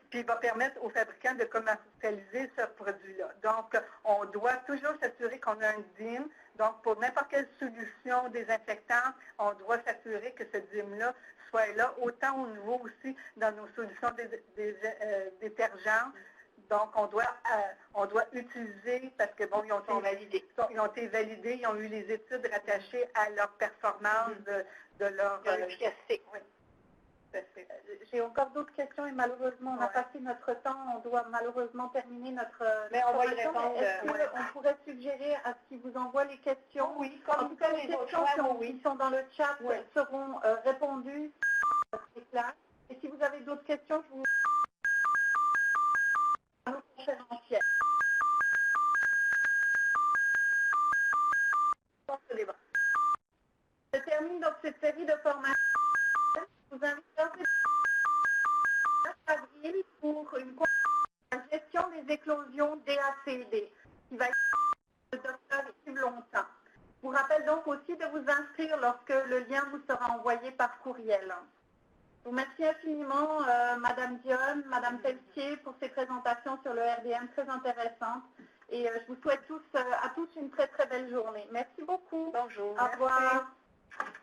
puis il va permettre aux fabricants de commercialiser ce produit-là. Donc, on doit toujours s'assurer qu'on a un DIM. Donc, pour n'importe quelle solution désinfectante, on doit s'assurer que ce DIM-là soit là, autant au niveau aussi dans nos solutions détergentes. Donc, on doit utiliser, parce que bon, ils ont été validés, ils ont eu les études rattachées à leur performance de leur efficacité. Oui. J'ai encore d'autres questions et malheureusement, on a passé notre temps. On doit malheureusement terminer notre Mais on va y répondre. Est-ce qu'on pourrait suggérer à ce qu'ils vous envoient les questions? Oui, en tout cas, les questions qui sont dans le chat seront répondues. Et si vous avez d'autres questions, je vous... à nos conférencières. Je termine donc cette série de formations. Je vous invite à 9 avril pour une conférence sur la gestion des éclosions DACD, qui va être le docteur Yves Longtemps. Je vous rappelle donc aussi de vous inscrire lorsque le lien vous sera envoyé par courriel. Je vous remercie infiniment, Madame Dionne, Madame Pelletier, pour ces présentations sur le RDM très intéressantes. Et je vous souhaite à tous une très très belle journée. Merci beaucoup. Bonjour. Au revoir. Merci.